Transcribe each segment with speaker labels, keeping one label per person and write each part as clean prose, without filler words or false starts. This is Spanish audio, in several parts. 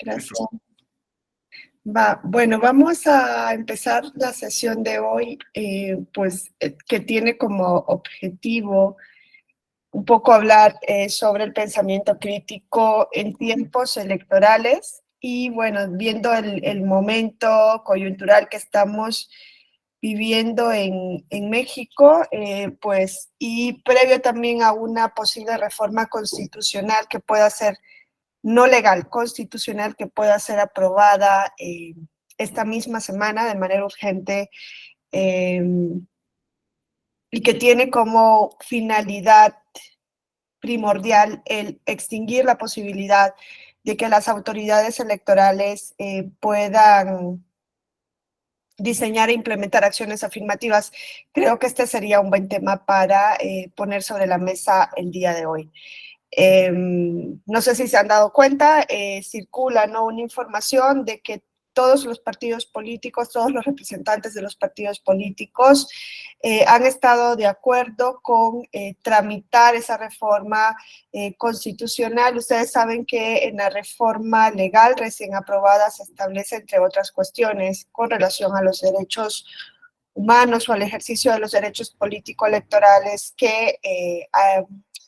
Speaker 1: Gracias. Bueno, vamos a empezar la sesión de hoy, que tiene como objetivo un poco hablar sobre el pensamiento crítico en tiempos electorales y, bueno, viendo el momento coyuntural que estamos viviendo en México, y previo también a una posible reforma constitucional que pueda ser no legal, constitucional, que pueda ser aprobada esta misma semana de manera urgente y que tiene como finalidad primordial el extinguir la posibilidad de que las autoridades electorales puedan diseñar e implementar acciones afirmativas. Creo que este sería un buen tema para poner sobre la mesa el día de hoy. No sé si se han dado cuenta, circula, ¿no?, una información de que todos los partidos políticos, todos los representantes de los partidos políticos han estado de acuerdo con tramitar esa reforma constitucional. Ustedes saben que en la reforma legal recién aprobada se establece, entre otras cuestiones, con relación a los derechos humanos o al ejercicio de los derechos político-electorales, que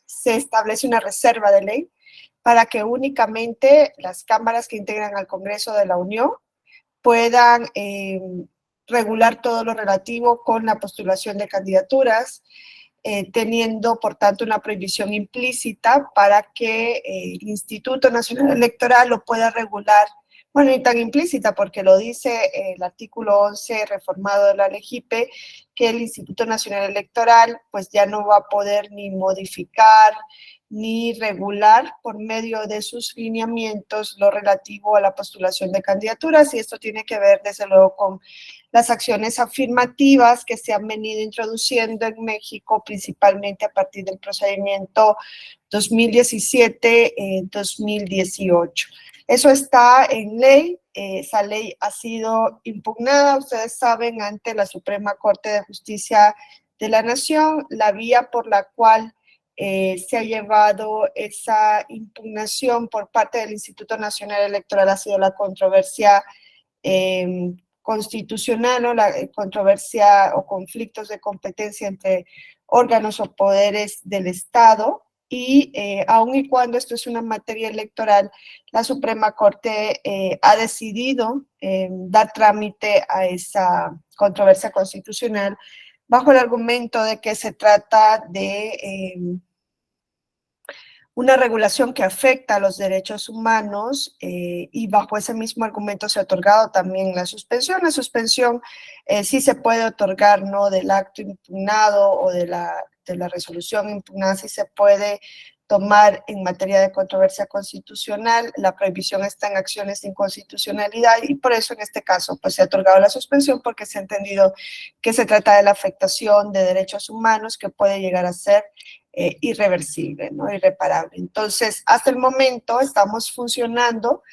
Speaker 1: se establece una reserva de ley para que únicamente las cámaras que integran al Congreso de la Unión puedan regular todo lo relativo con la postulación de candidaturas, teniendo, por tanto, una prohibición implícita para que el Instituto Nacional Electoral lo pueda regular. Bueno, y tan implícita porque lo dice el artículo 11 reformado de la LEGIPE, que el Instituto Nacional Electoral pues ya no va a poder ni modificar ni regular por medio de sus lineamientos lo relativo a la postulación de candidaturas, y esto tiene que ver desde luego con las acciones afirmativas que se han venido introduciendo en México, principalmente a partir del procedimiento 2017-2018. Eso está en ley, esa ley ha sido impugnada, ustedes saben, ante la Suprema Corte de Justicia de la Nación. La vía por la cual se ha llevado esa impugnación por parte del Instituto Nacional Electoral ha sido la controversia constitucional, o la controversia o conflictos de competencia entre órganos o poderes del Estado. Y aun y cuando esto es una materia electoral, la Suprema Corte ha decidido dar trámite a esa controversia constitucional bajo el argumento de que se trata de una regulación que afecta a los derechos humanos, y bajo ese mismo argumento se ha otorgado también la suspensión. La suspensión sí se puede otorgar, ¿no?, del acto impugnado o de la resolución impugnada, sí se puede tomar en materia de controversia constitucional. La prohibición está en acciones de inconstitucionalidad y por eso en este caso pues se ha otorgado la suspensión, porque se ha entendido que se trata de la afectación de derechos humanos que puede llegar a ser irreversible, ¿no?, irreparable. Entonces, hasta el momento estamos funcionando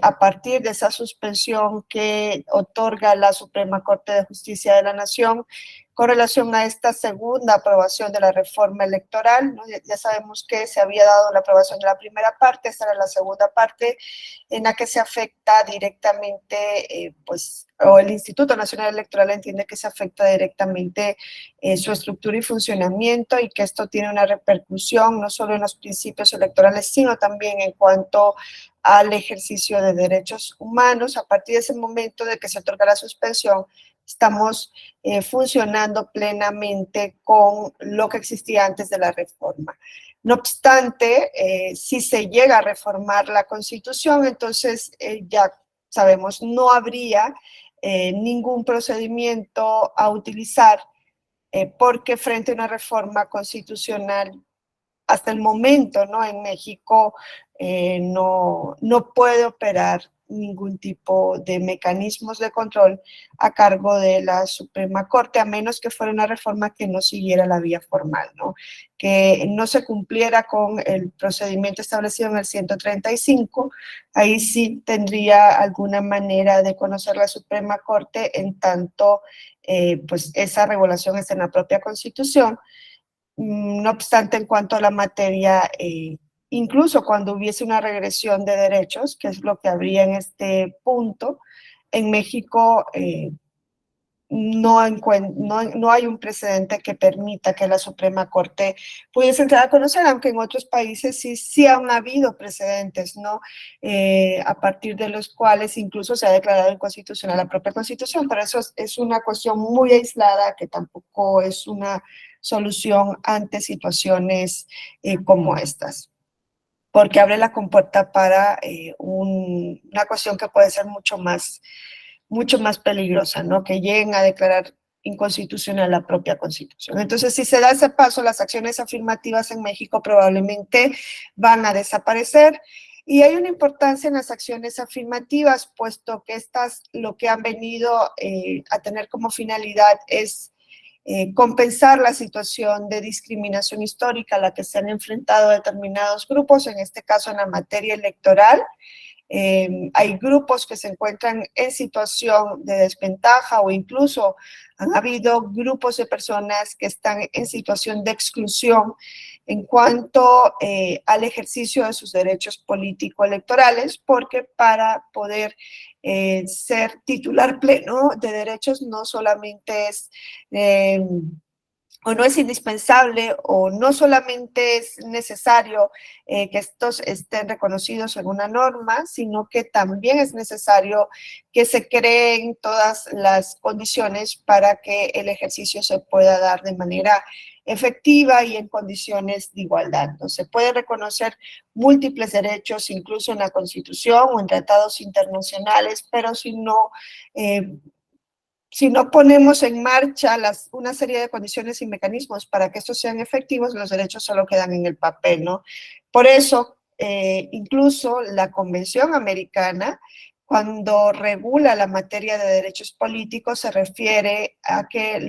Speaker 1: a partir de esa suspensión que otorga la Suprema Corte de Justicia de la Nación con relación a esta segunda aprobación de la reforma electoral, ¿no? Ya sabemos que se había dado la aprobación de la primera parte, esta era la segunda parte, en la que se afecta directamente, o el Instituto Nacional Electoral entiende que se afecta directamente su estructura y funcionamiento, y que esto tiene una repercusión no solo en los principios electorales, sino también en cuanto al ejercicio de derechos humanos. A partir de ese momento de que se otorga la suspensión, estamos funcionando plenamente con lo que existía antes de la reforma. No obstante, si se llega a reformar la Constitución, entonces ya sabemos, no habría ningún procedimiento a utilizar, porque frente a una reforma constitucional, hasta el momento, ¿no?, en México no puede operar ningún tipo de mecanismos de control a cargo de la Suprema Corte, a menos que fuera una reforma que no siguiera la vía formal, ¿no?, que no se cumpliera con el procedimiento establecido en el 135, ahí sí tendría alguna manera de conocer la Suprema Corte, en tanto pues esa regulación está en la propia Constitución. No obstante, en cuanto a la materia, incluso cuando hubiese una regresión de derechos, que es lo que habría en este punto, en México no hay un precedente que permita que la Suprema Corte pudiese entrar a conocer, aunque en otros países sí han habido precedentes, ¿no? A partir de los cuales incluso se ha declarado inconstitucional la propia Constitución, pero eso es una cuestión muy aislada que tampoco es una solución ante situaciones como estas, porque abre la compuerta para una cuestión que puede ser mucho más peligrosa, ¿no? Que lleguen a declarar inconstitucional la propia Constitución. Entonces, si se da ese paso, las acciones afirmativas en México probablemente van a desaparecer. Y hay una importancia en las acciones afirmativas, puesto que estas lo que han venido a tener como finalidad es compensar la situación de discriminación histórica a la que se han enfrentado determinados grupos, en este caso en la materia electoral. Hay grupos que se encuentran en situación de desventaja o incluso han habido grupos de personas que están en situación de exclusión en cuanto al ejercicio de sus derechos político-electorales, porque para poder ser titular pleno de derechos no solamente es o no es indispensable o no solamente es necesario que estos estén reconocidos en una norma, sino que también es necesario que se creen todas las condiciones para que el ejercicio se pueda dar de manera efectiva y en condiciones de igualdad. ¿No? Se pueden reconocer múltiples derechos, incluso en la Constitución o en tratados internacionales, pero si no ponemos en marcha una serie de condiciones y mecanismos para que estos sean efectivos, los derechos solo quedan en el papel, ¿no? Por eso, incluso la Convención Americana, cuando regula la materia de derechos políticos, se refiere a que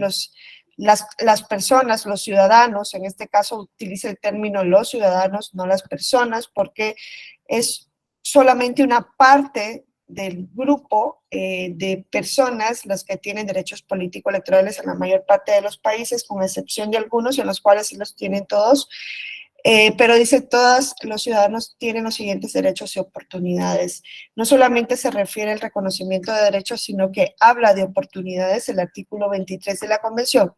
Speaker 1: las personas, los ciudadanos, en este caso utiliza el término los ciudadanos, no las personas, porque es solamente una parte del grupo de personas las que tienen derechos político-electorales en la mayor parte de los países, con excepción de algunos en los cuales sí los tienen todos, pero dice todos los ciudadanos tienen los siguientes derechos y oportunidades. No solamente se refiere al reconocimiento de derechos, sino que habla de oportunidades. El artículo 23 de la Convención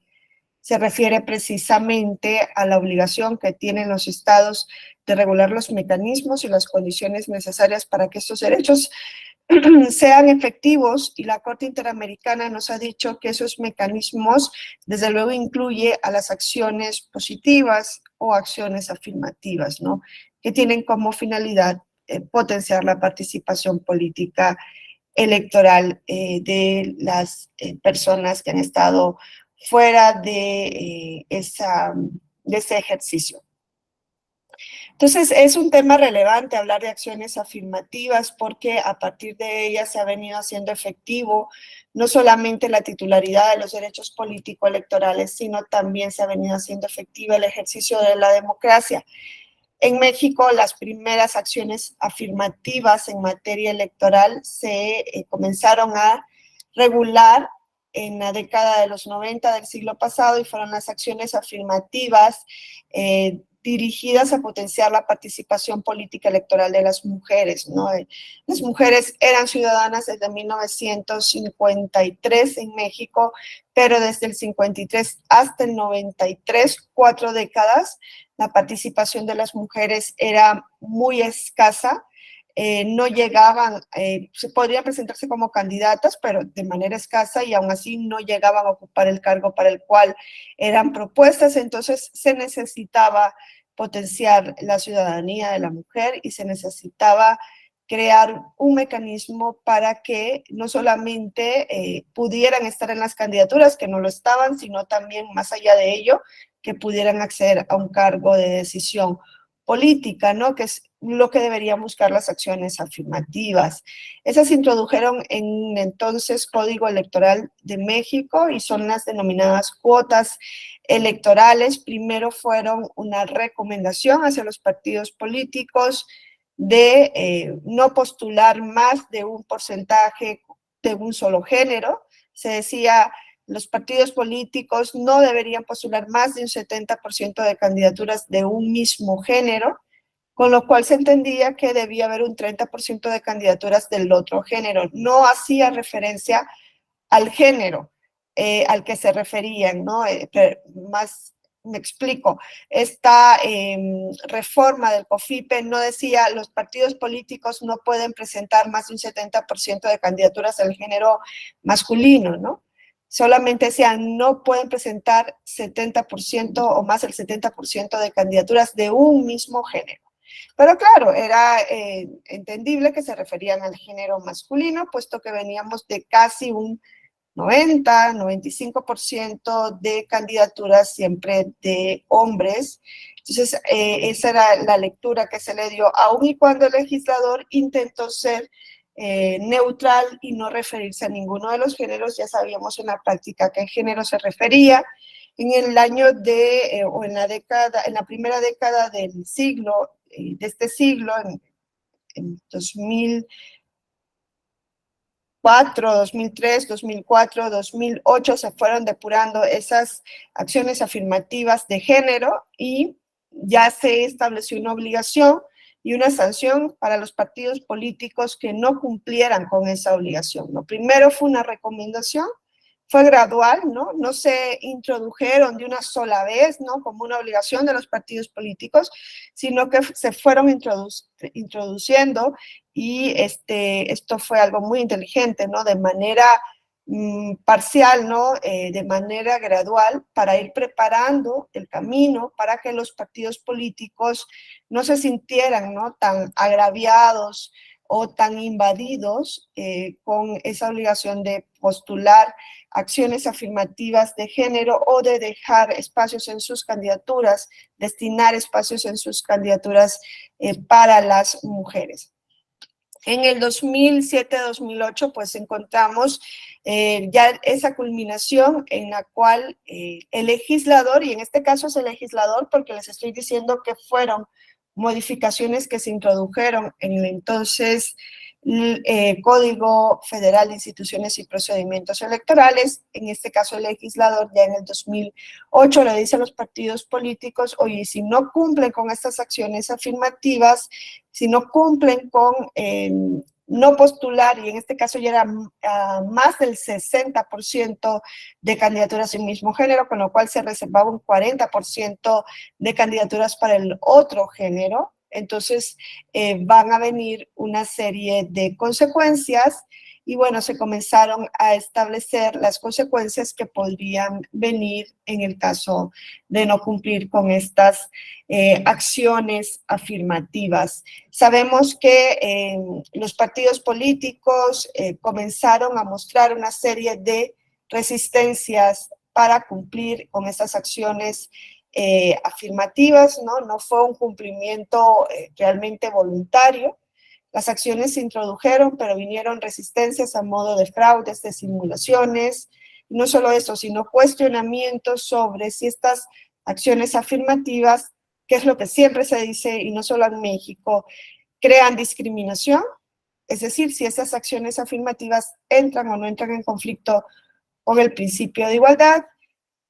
Speaker 1: se refiere precisamente a la obligación que tienen los estados de regular los mecanismos y las condiciones necesarias para que estos derechos sean efectivos, y la Corte Interamericana nos ha dicho que esos mecanismos desde luego incluye a las acciones positivas o acciones afirmativas, ¿no? Que tienen como finalidad potenciar la participación política electoral de las personas que han estado fuera de ese ejercicio. Entonces, es un tema relevante hablar de acciones afirmativas porque a partir de ellas se ha venido haciendo efectivo no solamente la titularidad de los derechos político-electorales, sino también se ha venido haciendo efectivo el ejercicio de la democracia. En México, las primeras acciones afirmativas en materia electoral se comenzaron a regular en la década de los 90 del siglo pasado y fueron las acciones afirmativas dirigidas a potenciar la participación política electoral de las mujeres, ¿no? Las mujeres eran ciudadanas desde 1953 en México, pero desde el 53 hasta el 93, 4 décadas, la participación de las mujeres era muy escasa. No llegaban, se podrían presentarse como candidatas, pero de manera escasa, y aún así no llegaban a ocupar el cargo para el cual eran propuestas. Entonces se necesitaba potenciar la ciudadanía de la mujer y se necesitaba crear un mecanismo para que no solamente pudieran estar en las candidaturas, que no lo estaban, sino también más allá de ello, que pudieran acceder a un cargo de decisión política, ¿no? Que es lo que deberían buscar las acciones afirmativas. Esas se introdujeron en entonces Código Electoral de México y son las denominadas cuotas electorales. Primero fueron una recomendación hacia los partidos políticos de no postular más de un porcentaje de un solo género. Se decía, los partidos políticos no deberían postular más de un 70% de candidaturas de un mismo género. con lo cual se entendía que debía haber un 30% de candidaturas del otro género. No hacía referencia al género al que se referían, ¿no? Más me explico, esta reforma del COFIPE no decía los partidos políticos no pueden presentar más de un 70% de candidaturas del género masculino, ¿no? Solamente decía no pueden presentar 70% o más del 70% de candidaturas de un mismo género. Pero claro, era entendible que se referían al género masculino, puesto que veníamos de casi un 90-95% de candidaturas siempre de hombres. Entonces, esa era la lectura que se le dio, aun y cuando el legislador intentó ser neutral y no referirse a ninguno de los géneros. Ya sabíamos en la práctica a qué género se refería. En el año o en la primera década del siglo, de este siglo, en 2004, 2003, 2004, 2008 se fueron depurando esas acciones afirmativas de género y ya se estableció una obligación y una sanción para los partidos políticos que no cumplieran con esa obligación. Lo primero fue una recomendación, fue gradual, ¿no? No se introdujeron de una sola vez, ¿no? Como una obligación de los partidos políticos, sino que se fueron introduciendo y esto fue algo muy inteligente, ¿no? De manera parcial, ¿no? De manera gradual, para ir preparando el camino para que los partidos políticos no se sintieran, ¿no? Tan agraviados o tan invadidos con esa obligación de postular acciones afirmativas de género o de dejar espacios en sus candidaturas, destinar espacios en sus candidaturas para las mujeres. En el 2007-2008, pues encontramos ya esa culminación en la cual el legislador, y en este caso es el legislador porque les estoy diciendo que fueron modificaciones que se introdujeron en el entonces Código Federal de Instituciones y Procedimientos Electorales. En este caso el legislador ya en el 2008 le dice a los partidos políticos, oye, si no cumplen con estas acciones afirmativas, si no cumplen con no postular, y en este caso ya era más del 60% de candidaturas de un mismo género, con lo cual se reservaba un 40% de candidaturas para el otro género. Entonces van a venir una serie de consecuencias y bueno, se comenzaron a establecer las consecuencias que podrían venir en el caso de no cumplir con estas acciones afirmativas. Sabemos que los partidos políticos comenzaron a mostrar una serie de resistencias para cumplir con estas acciones afirmativas, ¿no? No fue un cumplimiento realmente voluntario. Las acciones se introdujeron, pero vinieron resistencias a modo de fraudes, de simulaciones. Y no solo eso, sino cuestionamientos sobre si estas acciones afirmativas, que es lo que siempre se dice, y no solo en México, crean discriminación. Es decir, si esas acciones afirmativas entran o no entran en conflicto con el principio de igualdad.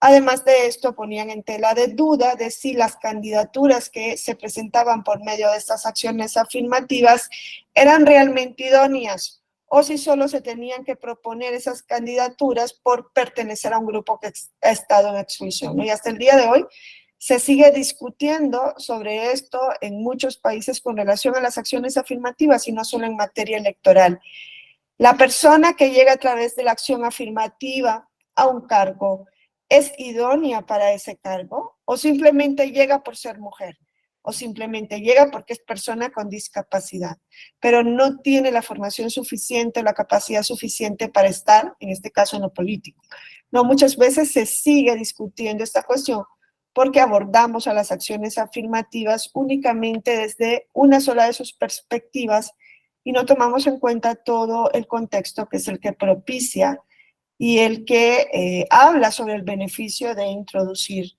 Speaker 1: Además de esto, ponían en tela de duda de si las candidaturas que se presentaban por medio de estas acciones afirmativas eran realmente idóneas o si solo se tenían que proponer esas candidaturas por pertenecer a un grupo que ha estado en exclusión, ¿no? Y hasta el día de hoy se sigue discutiendo sobre esto en muchos países con relación a las acciones afirmativas y no solo en materia electoral. La persona que llega a través de la acción afirmativa a un cargo es idónea para ese cargo o simplemente llega por ser mujer o simplemente llega porque es persona con discapacidad, pero no tiene la formación suficiente, la capacidad suficiente para estar, en este caso, en lo político. No, muchas veces se sigue discutiendo esta cuestión porque abordamos a las acciones afirmativas únicamente desde una sola de sus perspectivas y no tomamos en cuenta todo el contexto que es el que propicia y el que habla sobre el beneficio de introducir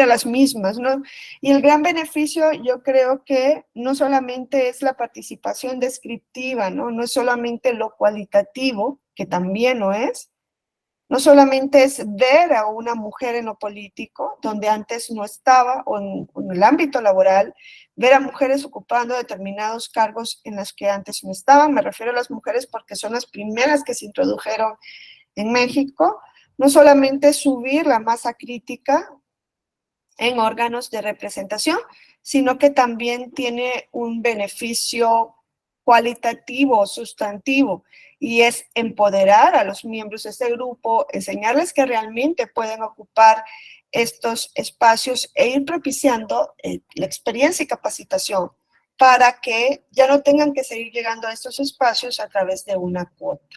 Speaker 1: a las mismas, ¿no? Y el gran beneficio yo creo que no solamente es la participación descriptiva, ¿no? No es solamente lo cualitativo, que también lo es, no solamente es ver a una mujer en lo político, donde antes no estaba, o en el ámbito laboral, ver a mujeres ocupando determinados cargos en los que antes no estaban. Me refiero a las mujeres porque son las primeras que se introdujeron en México. No solamente subir la masa crítica en órganos de representación, sino que también tiene un beneficio cualitativo, sustantivo, y es empoderar a los miembros de este grupo, enseñarles que realmente pueden ocupar estos espacios e ir propiciando la experiencia y capacitación para que ya no tengan que seguir llegando a estos espacios a través de una cuota.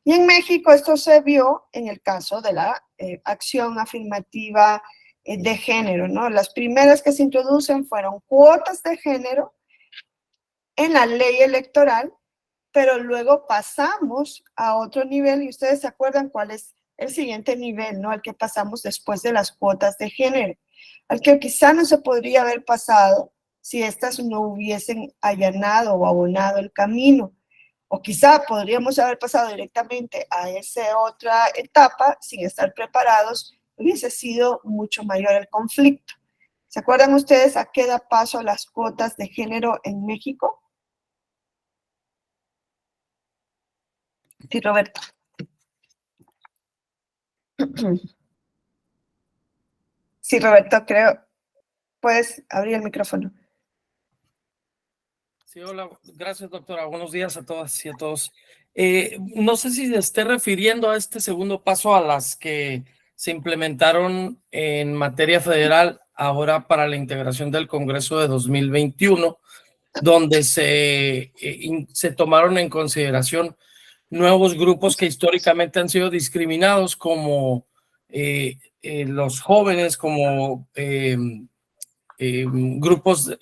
Speaker 1: Y en México esto se vio en el caso de la acción afirmativa de género, ¿no? Las primeras que se introducen fueron cuotas de género en la ley electoral, pero luego pasamos a otro nivel y ustedes se acuerdan cuál es el siguiente nivel, ¿no? Al que pasamos después de las cuotas de género, al que quizá no se podría haber pasado si estas no hubiesen allanado o abonado el camino. O quizá podríamos haber pasado directamente a esa otra etapa sin estar preparados, hubiese sido mucho mayor el conflicto. ¿Se acuerdan ustedes a qué da paso las cuotas de género en México? Sí, Roberto. Sí, Roberto, creo. Puedes abrir el micrófono.
Speaker 2: Sí, hola, gracias doctora. Buenos días a todas y a todos. No sé si se esté refiriendo a este segundo paso a las que se implementaron en materia federal ahora para la integración del Congreso de 2021, donde se tomaron en consideración nuevos grupos que históricamente han sido discriminados, como los jóvenes, como grupos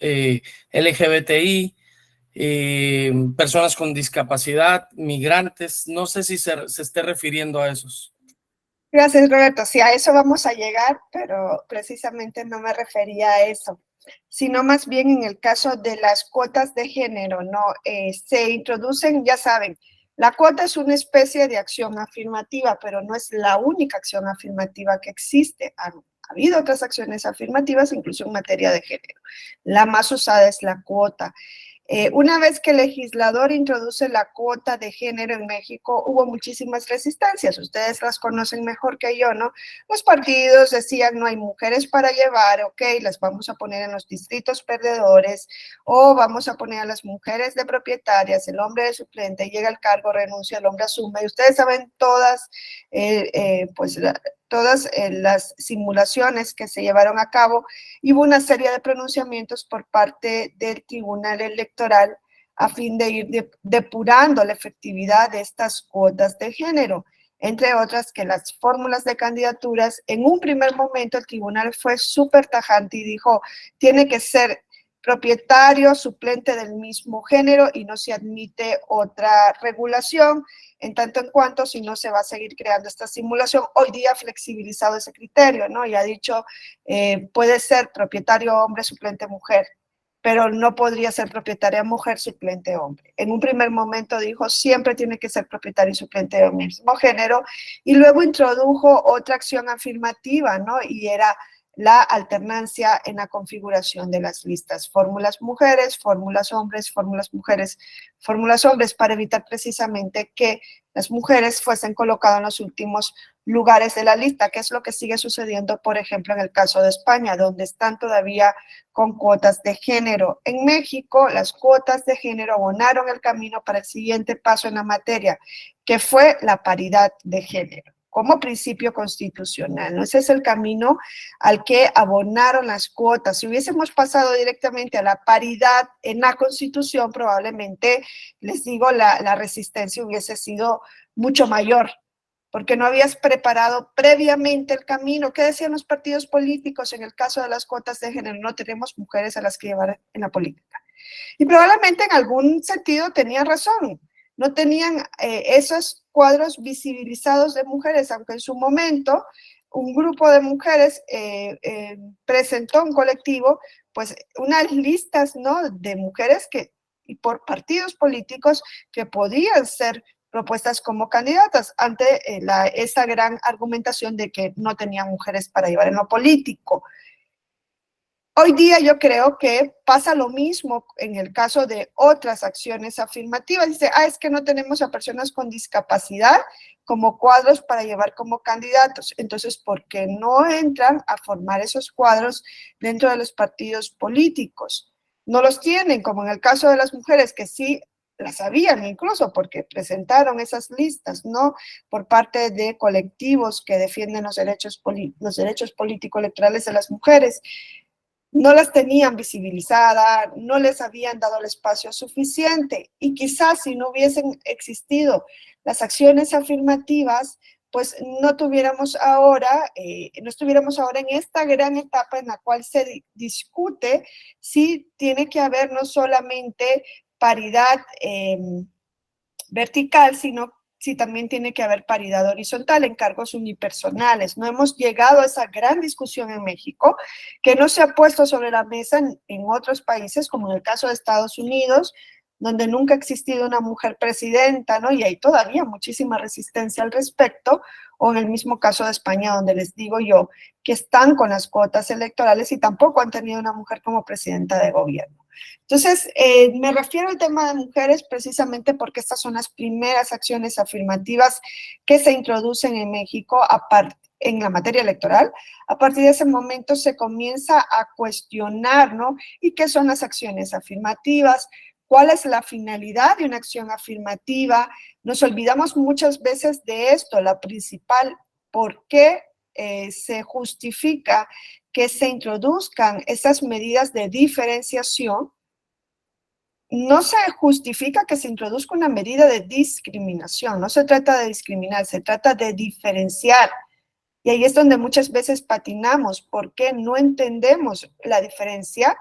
Speaker 2: LGBTI, personas con discapacidad, migrantes. No sé si se esté refiriendo a esos.
Speaker 1: Gracias, Roberto. Sí, a eso vamos a llegar, pero precisamente no me refería a eso, sino más bien en el caso de las cuotas de género, ¿no? Se introducen, ya saben, la cuota es una especie de acción afirmativa, pero no es la única acción afirmativa que existe. Ha habido otras acciones afirmativas, incluso en materia de género. La más usada es la cuota. Una vez que el legislador introduce la cuota de género en México, hubo muchísimas resistencias. Ustedes las conocen mejor que yo, ¿no? Los partidos decían, no hay mujeres para llevar, ok, las vamos a poner en los distritos perdedores, o vamos a poner a las mujeres de propietarias, el hombre de suplente, llega al cargo, renuncia, el hombre asume. Y ustedes saben todas, todas las simulaciones que se llevaron a cabo, y hubo una serie de pronunciamientos por parte del Tribunal Electoral a fin de ir depurando la efectividad de estas cuotas de género, entre otras que las fórmulas de candidaturas. En un primer momento el tribunal fue súper tajante y dijo, tiene que ser propietario, suplente del mismo género y no se admite otra regulación, en tanto en cuanto si no se va a seguir creando esta simulación. Hoy día ha flexibilizado ese criterio, ¿no? Y ha dicho, puede ser propietario hombre, suplente mujer, pero no podría ser propietaria mujer, suplente hombre. En un primer momento dijo, siempre tiene que ser propietario y suplente del mismo género, y luego introdujo otra acción afirmativa, ¿no? Y era la alternancia en la configuración de las listas, fórmulas mujeres, fórmulas hombres, fórmulas mujeres, fórmulas hombres, para evitar precisamente que las mujeres fuesen colocadas en los últimos lugares de la lista, que es lo que sigue sucediendo, por ejemplo, en el caso de España, donde están todavía con cuotas de género. En México, las cuotas de género abonaron el camino para el siguiente paso en la materia, que fue la paridad de género como principio constitucional, ¿no? Ese es el camino al que abonaron las cuotas. Si hubiésemos pasado directamente a la paridad en la Constitución, probablemente, les digo, la resistencia hubiese sido mucho mayor, porque no habías preparado previamente el camino. ¿Qué decían los partidos políticos en el caso de las cuotas de género? No tenemos mujeres a las que llevar en la política. Y probablemente en algún sentido tenían razón. No tenían esos cuadros visibilizados de mujeres, aunque en su momento un grupo de mujeres presentó un colectivo, pues unas listas, ¿no?, de mujeres que, y por partidos políticos que podían ser propuestas como candidatas ante esa gran argumentación de que no tenían mujeres para llevar en lo político. Hoy día yo creo que pasa lo mismo en el caso de otras acciones afirmativas. Dice, es que no tenemos a personas con discapacidad como cuadros para llevar como candidatos. Entonces, ¿por qué no entran a formar esos cuadros dentro de los partidos políticos? No los tienen, como en el caso de las mujeres, que sí las habían incluso porque presentaron esas listas, ¿no? Por parte de colectivos que defienden los derechos político-electorales de las mujeres. No las tenían visibilizadas, no les habían dado el espacio suficiente y quizás si no hubiesen existido las acciones afirmativas, pues no tuviéramos ahora, no estuviéramos ahora en esta gran etapa en la cual se discute si tiene que haber no solamente paridad vertical, sino si también tiene que haber paridad horizontal en cargos unipersonales. No hemos llegado a esa gran discusión en México, que no se ha puesto sobre la mesa en otros países, como en el caso de Estados Unidos, donde nunca ha existido una mujer presidenta, ¿no? Y hay todavía muchísima resistencia al respecto, o en el mismo caso de España, donde les digo yo que están con las cuotas electorales y tampoco han tenido una mujer como presidenta de gobierno. Entonces, me refiero al tema de mujeres precisamente porque estas son las primeras acciones afirmativas que se introducen en México en la materia electoral. A partir de ese momento se comienza a cuestionar, ¿no? ¿Y qué son las acciones afirmativas? ¿Cuál es la finalidad de una acción afirmativa? Nos olvidamos muchas veces de esto, la principal, ¿por qué se justifica que se introduzcan esas medidas de diferenciación? No se justifica que se introduzca una medida de discriminación, no se trata de discriminar, se trata de diferenciar. Y ahí es donde muchas veces patinamos, porque no entendemos la diferencia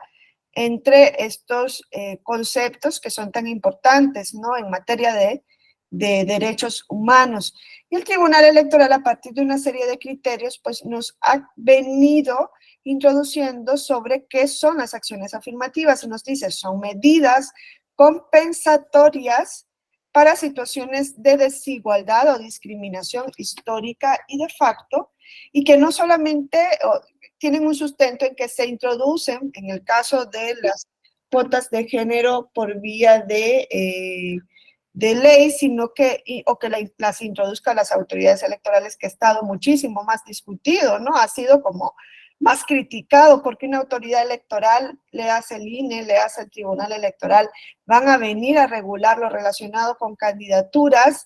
Speaker 1: entre estos conceptos que son tan importantes, ¿no? En materia de derechos humanos. Y el Tribunal Electoral, a partir de una serie de criterios, pues nos ha venido introduciendo sobre qué son las acciones afirmativas. Y nos dice, son medidas compensatorias para situaciones de desigualdad o discriminación histórica y de facto, y que no solamente tienen un sustento en que se introducen, en el caso de las cuotas de género por vía de ley, sino que, o que las introduzcan las autoridades electorales, que ha estado muchísimo más discutido, ¿no? Ha sido como más criticado porque una autoridad electoral, le hace el INE, le hace el Tribunal Electoral, van a venir a regular lo relacionado con candidaturas,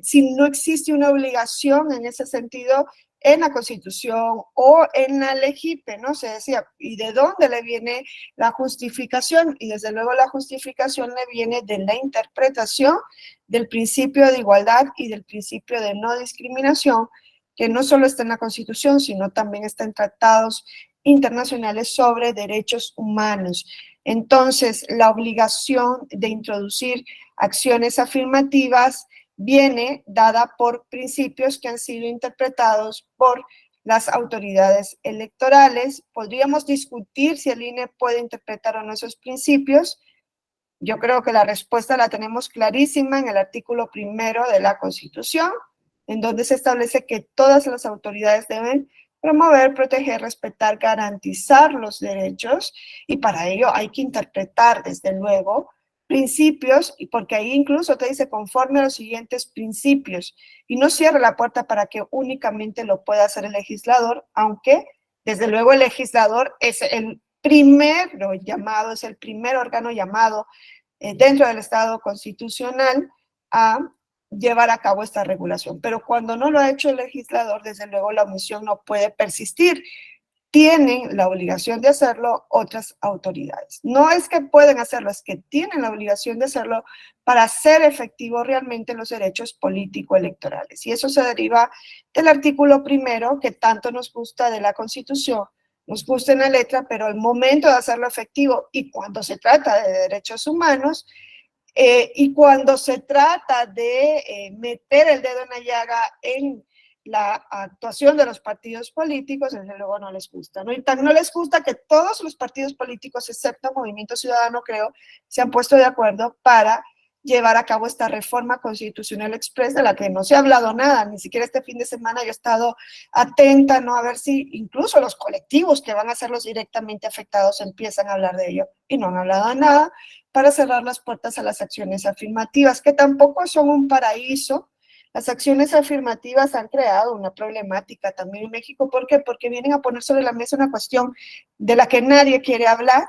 Speaker 1: si no existe una obligación en ese sentido en la Constitución o en la LEGIPE, ¿no? Se decía, ¿y de dónde le viene la justificación? Y desde luego la justificación le viene de la interpretación del principio de igualdad y del principio de no discriminación, que no solo está en la Constitución, sino también está en tratados internacionales sobre derechos humanos. Entonces, la obligación de introducir acciones afirmativas viene dada por principios que han sido interpretados por las autoridades electorales. Podríamos discutir si el INE puede interpretar o no esos principios. Yo creo que la respuesta la tenemos clarísima en el artículo 1 de la Constitución, en donde se establece que todas las autoridades deben promover, proteger, respetar, garantizar los derechos, y para ello hay que interpretar, desde luego, principios, y porque ahí incluso te dice conforme a los siguientes principios, y no cierra la puerta para que únicamente lo pueda hacer el legislador, aunque desde luego el legislador es el primero llamado, es el primer órgano llamado dentro del Estado constitucional a llevar a cabo esta regulación. Pero cuando no lo ha hecho el legislador, desde luego la omisión no puede persistir. Tienen la obligación de hacerlo otras autoridades. No es que pueden hacerlo, es que tienen la obligación de hacerlo para hacer efectivo realmente los derechos político-electorales. Y eso se deriva del artículo 1, que tanto nos gusta de la Constitución, nos gusta en la letra, pero el momento de hacerlo efectivo, y cuando se trata de derechos humanos, y cuando se trata de meter el dedo en la llaga en la actuación de los partidos políticos, desde luego no les gusta, ¿no? Y tan no les gusta que todos los partidos políticos, excepto Movimiento Ciudadano, creo, se han puesto de acuerdo para llevar a cabo esta reforma constitucional express de la que no se ha hablado nada, ni siquiera este fin de semana yo he estado atenta, ¿no? A ver si incluso los colectivos que van a ser los directamente afectados empiezan a hablar de ello y no han hablado de nada para cerrar las puertas a las acciones afirmativas, que tampoco son un paraíso. Las acciones afirmativas han creado una problemática también en México. ¿Por qué? Porque vienen a poner sobre la mesa una cuestión de la que nadie quiere hablar,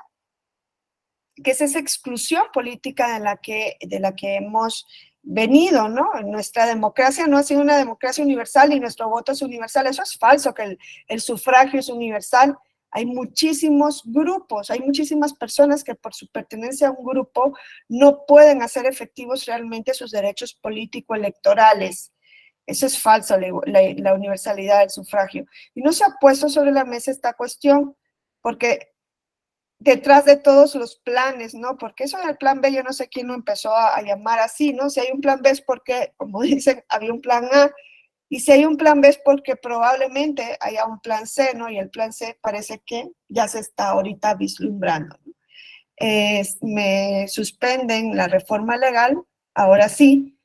Speaker 1: que es esa exclusión política de la que hemos venido, ¿no? Nuestra democracia no ha sido una democracia universal y nuestro voto es universal. Eso es falso, que el sufragio es universal. Hay muchísimos grupos, hay muchísimas personas que por su pertenencia a un grupo no pueden hacer efectivos realmente sus derechos político-electorales. Eso es falso, la universalidad del sufragio. Y no se ha puesto sobre la mesa esta cuestión, porque detrás de todos los planes, ¿no? Porque eso del plan B, yo no sé quién lo empezó a llamar así, ¿no? Si hay un plan B es porque, como dicen, había un plan A, y si hay un plan B es porque probablemente haya un plan C, ¿no? Y el plan C parece que ya se está ahorita vislumbrando, ¿no? Me suspenden la reforma legal, ahora sí,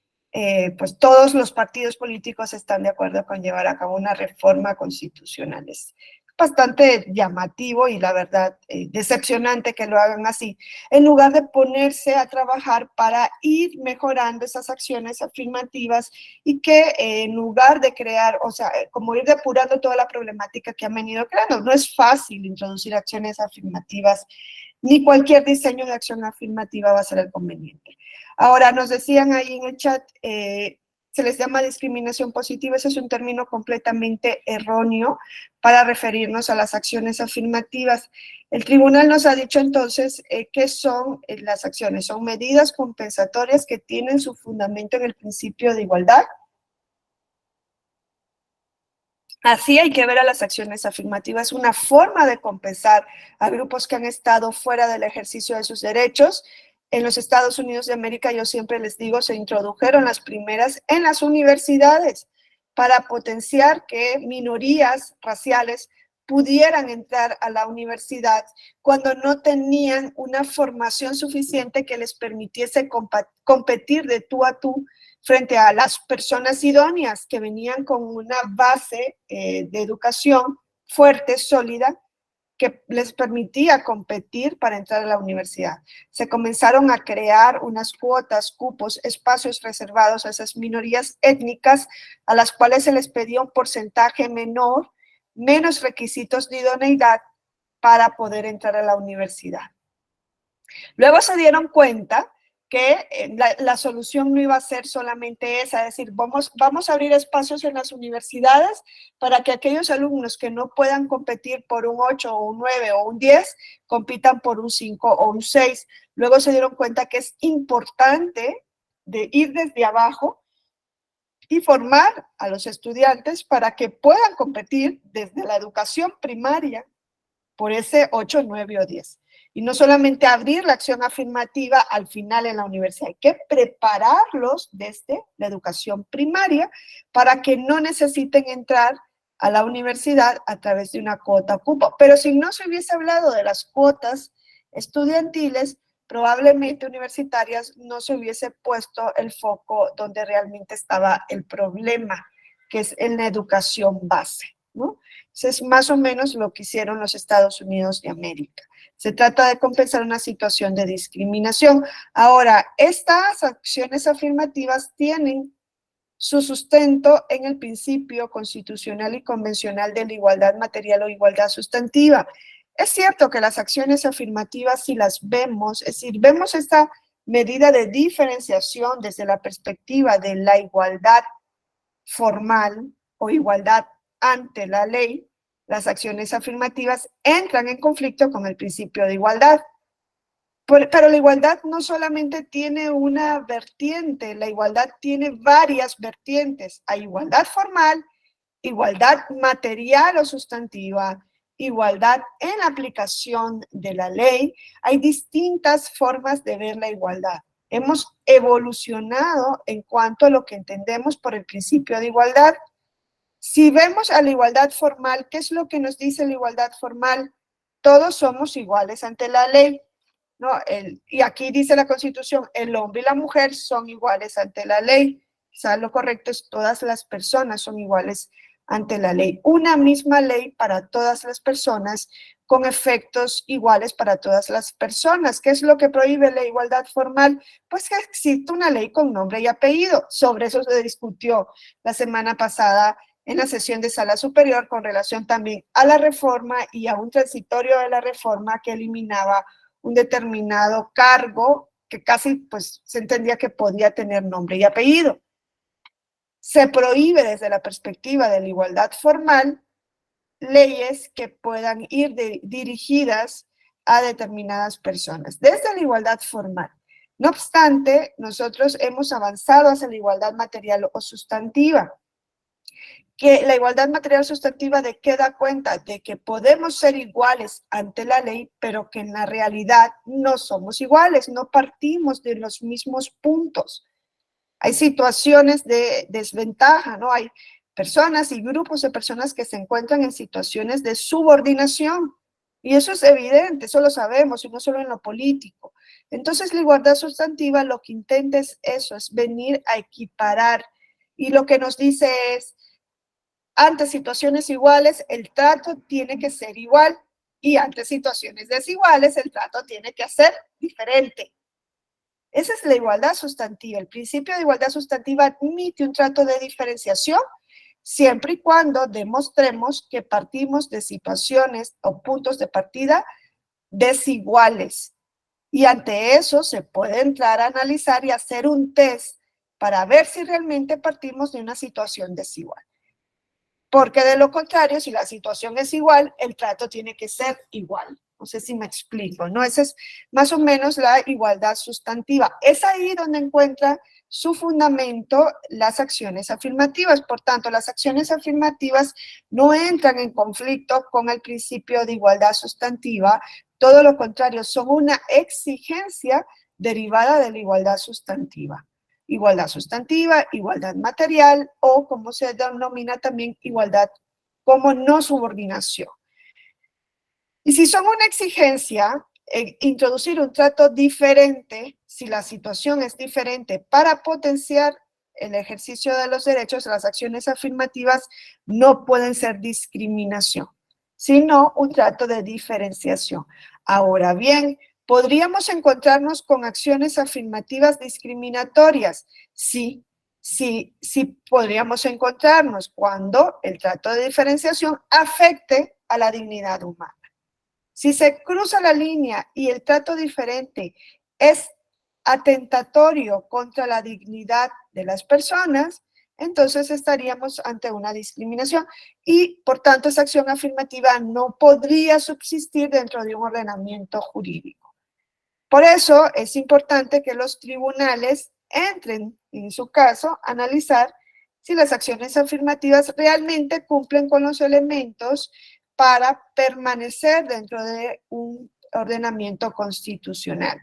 Speaker 1: pues todos los partidos políticos están de acuerdo con llevar a cabo una reforma constitucional. Es bastante llamativo y la verdad decepcionante que lo hagan así, en lugar de ponerse a trabajar para ir mejorando esas acciones afirmativas y que en lugar de crear, o sea, como ir depurando toda la problemática que han venido creando. No es fácil introducir acciones afirmativas, ni cualquier diseño de acción afirmativa va a ser el conveniente. Ahora, nos decían ahí en el chat, se les llama discriminación positiva. Ese es un término completamente erróneo para referirnos a las acciones afirmativas. El tribunal nos ha dicho entonces qué son las acciones. Son medidas compensatorias que tienen su fundamento en el principio de igualdad. Así hay que ver a las acciones afirmativas, una forma de compensar a grupos que han estado fuera del ejercicio de sus derechos. En los Estados Unidos de América, yo siempre les digo, se introdujeron las primeras en las universidades para potenciar que minorías raciales pudieran entrar a la universidad cuando no tenían una formación suficiente que les permitiese competir de tú a tú frente a las personas idóneas que venían con una base de educación fuerte, sólida, que les permitía competir para entrar a la universidad. Se comenzaron a crear unas cuotas, cupos, espacios reservados a esas minorías étnicas a las cuales se les pedía un porcentaje menor, menos requisitos de idoneidad para poder entrar a la universidad. Luego se dieron cuenta que la solución no iba a ser solamente esa, es decir, vamos a abrir espacios en las universidades para que aquellos alumnos que no puedan competir por un 8 o un 9 o un 10, compitan por un 5 o un 6. Luego se dieron cuenta que es importante de ir desde abajo y formar a los estudiantes para que puedan competir desde la educación primaria por ese 8, 9 o 10. Y no solamente abrir la acción afirmativa al final en la universidad, hay que prepararlos desde la educación primaria para que no necesiten entrar a la universidad a través de una cuota cupo. Pero si no se hubiese hablado de las cuotas estudiantiles, probablemente universitarias, no se hubiese puesto el foco donde realmente estaba el problema, que es en la educación base, ¿no? Eso es más o menos lo que hicieron los Estados Unidos de América. Se trata de compensar una situación de discriminación. Ahora, estas acciones afirmativas tienen su sustento en el principio constitucional y convencional de la igualdad material o igualdad sustantiva. Es cierto que las acciones afirmativas, si las vemos, es decir, vemos esta medida de diferenciación desde la perspectiva de la igualdad formal o igualdad ante la ley, las acciones afirmativas entran en conflicto con el principio de igualdad. Pero la igualdad no solamente tiene una vertiente, la igualdad tiene varias vertientes. Hay igualdad formal, igualdad material o sustantiva, igualdad en la aplicación de la ley. Hay distintas formas de ver la igualdad. Hemos evolucionado en cuanto a lo que entendemos por el principio de igualdad. Si vemos a la igualdad formal, ¿qué es lo que nos dice la igualdad formal? Todos somos iguales ante la ley. ¿no? Y aquí dice la Constitución, el hombre y la mujer son iguales ante la ley. Quizás lo correcto es todas las personas son iguales ante la ley. Una misma ley para todas las personas con efectos iguales para todas las personas. ¿Qué es lo que prohíbe la igualdad formal? Pues que existe una ley con nombre y apellido. Sobre eso se discutió la semana pasada en la sesión de Sala Superior con relación también a la reforma y a un transitorio de la reforma que eliminaba un determinado cargo que casi pues se entendía que podía tener nombre y apellido. Se prohíbe desde la perspectiva de la igualdad formal leyes que puedan ir dirigidas a determinadas personas, desde la igualdad formal. No obstante, nosotros hemos avanzado hacia la igualdad material o sustantiva, que la igualdad material sustantiva de qué da cuenta de que podemos ser iguales ante la ley, pero que en la realidad no somos iguales, no partimos de los mismos puntos. Hay situaciones de desventaja, ¿no? Hay personas y grupos de personas que se encuentran en situaciones de subordinación. Y eso es evidente, eso lo sabemos, y no solo en lo político. Entonces, la igualdad sustantiva lo que intenta es eso, es venir a equiparar. Y lo que nos dice es, ante situaciones iguales, el trato tiene que ser igual. Y ante situaciones desiguales, el trato tiene que ser diferente. Esa es la igualdad sustantiva. El principio de igualdad sustantiva admite un trato de diferenciación siempre y cuando demostremos que partimos de situaciones o puntos de partida desiguales. Y ante eso se puede entrar a analizar y hacer un test para ver si realmente partimos de una situación desigual. Porque de lo contrario, si la situación es igual, el trato tiene que ser igual. No sé si me explico, ¿no? Esa es más o menos la igualdad sustantiva. Es ahí donde encuentra su fundamento las acciones afirmativas. Por tanto, las acciones afirmativas no entran en conflicto con el principio de igualdad sustantiva. Todo lo contrario, son una exigencia derivada de la igualdad sustantiva. Igualdad sustantiva, igualdad material o como se denomina también igualdad como no subordinación. Y si son una exigencia, introducir un trato diferente, si la situación es diferente, para potenciar el ejercicio de los derechos, las acciones afirmativas no pueden ser discriminación, sino un trato de diferenciación. Ahora bien, ¿podríamos encontrarnos con acciones afirmativas discriminatorias? Sí, sí, sí podríamos encontrarnos cuando el trato de diferenciación afecte a la dignidad humana. Si se cruza la línea y el trato diferente es atentatorio contra la dignidad de las personas, entonces estaríamos ante una discriminación y, por tanto, esa acción afirmativa no podría subsistir dentro de un ordenamiento jurídico. Por eso es importante que los tribunales entren, en su caso, a analizar si las acciones afirmativas realmente cumplen con los elementos para permanecer dentro de un ordenamiento constitucional.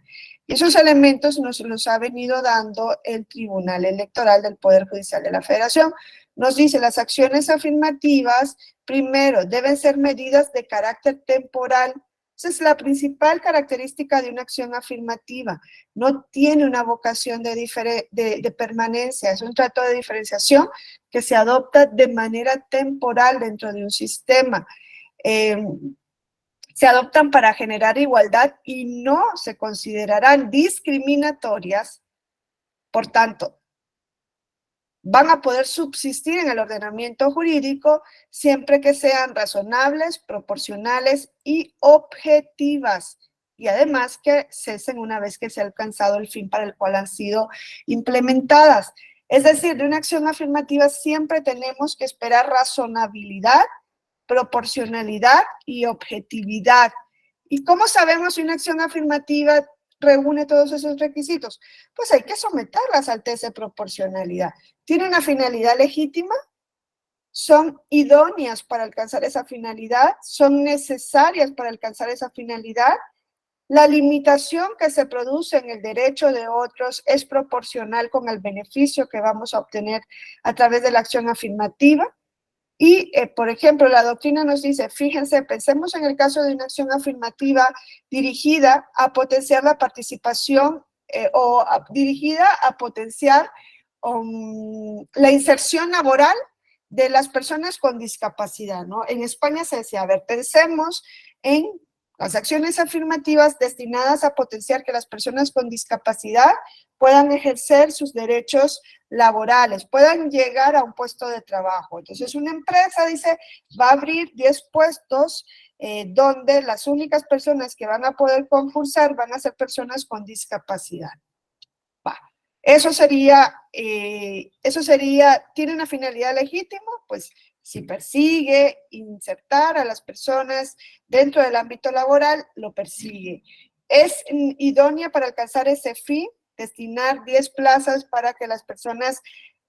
Speaker 1: Y esos elementos nos los ha venido dando el Tribunal Electoral del Poder Judicial de la Federación. Nos dice, las acciones afirmativas, primero, deben ser medidas de carácter temporal. Esa es la principal característica de una acción afirmativa. No tiene una vocación de permanencia, es un trato de diferenciación que se adopta de manera temporal dentro de un sistema. Se adoptan para generar igualdad y no se considerarán discriminatorias, por tanto, van a poder subsistir en el ordenamiento jurídico siempre que sean razonables, proporcionales y objetivas, y además que cesen una vez que se ha alcanzado el fin para el cual han sido implementadas. Es decir, de una acción afirmativa siempre tenemos que esperar razonabilidad, proporcionalidad y objetividad. ¿Y cómo sabemos si una acción afirmativa reúne todos esos requisitos? Pues hay que someterlas al test de proporcionalidad. ¿Tiene una finalidad legítima? ¿Son idóneas para alcanzar esa finalidad? ¿Son necesarias para alcanzar esa finalidad? ¿La limitación que se produce en el derecho de otros es proporcional con el beneficio que vamos a obtener a través de la acción afirmativa? Y, por ejemplo, la doctrina nos dice, fíjense, pensemos en el caso de una acción afirmativa dirigida a potenciar la participación dirigida a potenciar la inserción laboral de las personas con discapacidad, ¿no? En España se decía, a ver, pensemos en las acciones afirmativas destinadas a potenciar que las personas con discapacidad puedan ejercer sus derechos laborales, puedan llegar a un puesto de trabajo. Entonces, una empresa dice, va a abrir 10 puestos donde las únicas personas que van a poder concursar van a ser personas con discapacidad. Va. Eso sería, tiene una finalidad legítima, pues si persigue insertar a las personas dentro del ámbito laboral, lo persigue. Es idónea para alcanzar ese fin, destinar 10 plazas para que las personas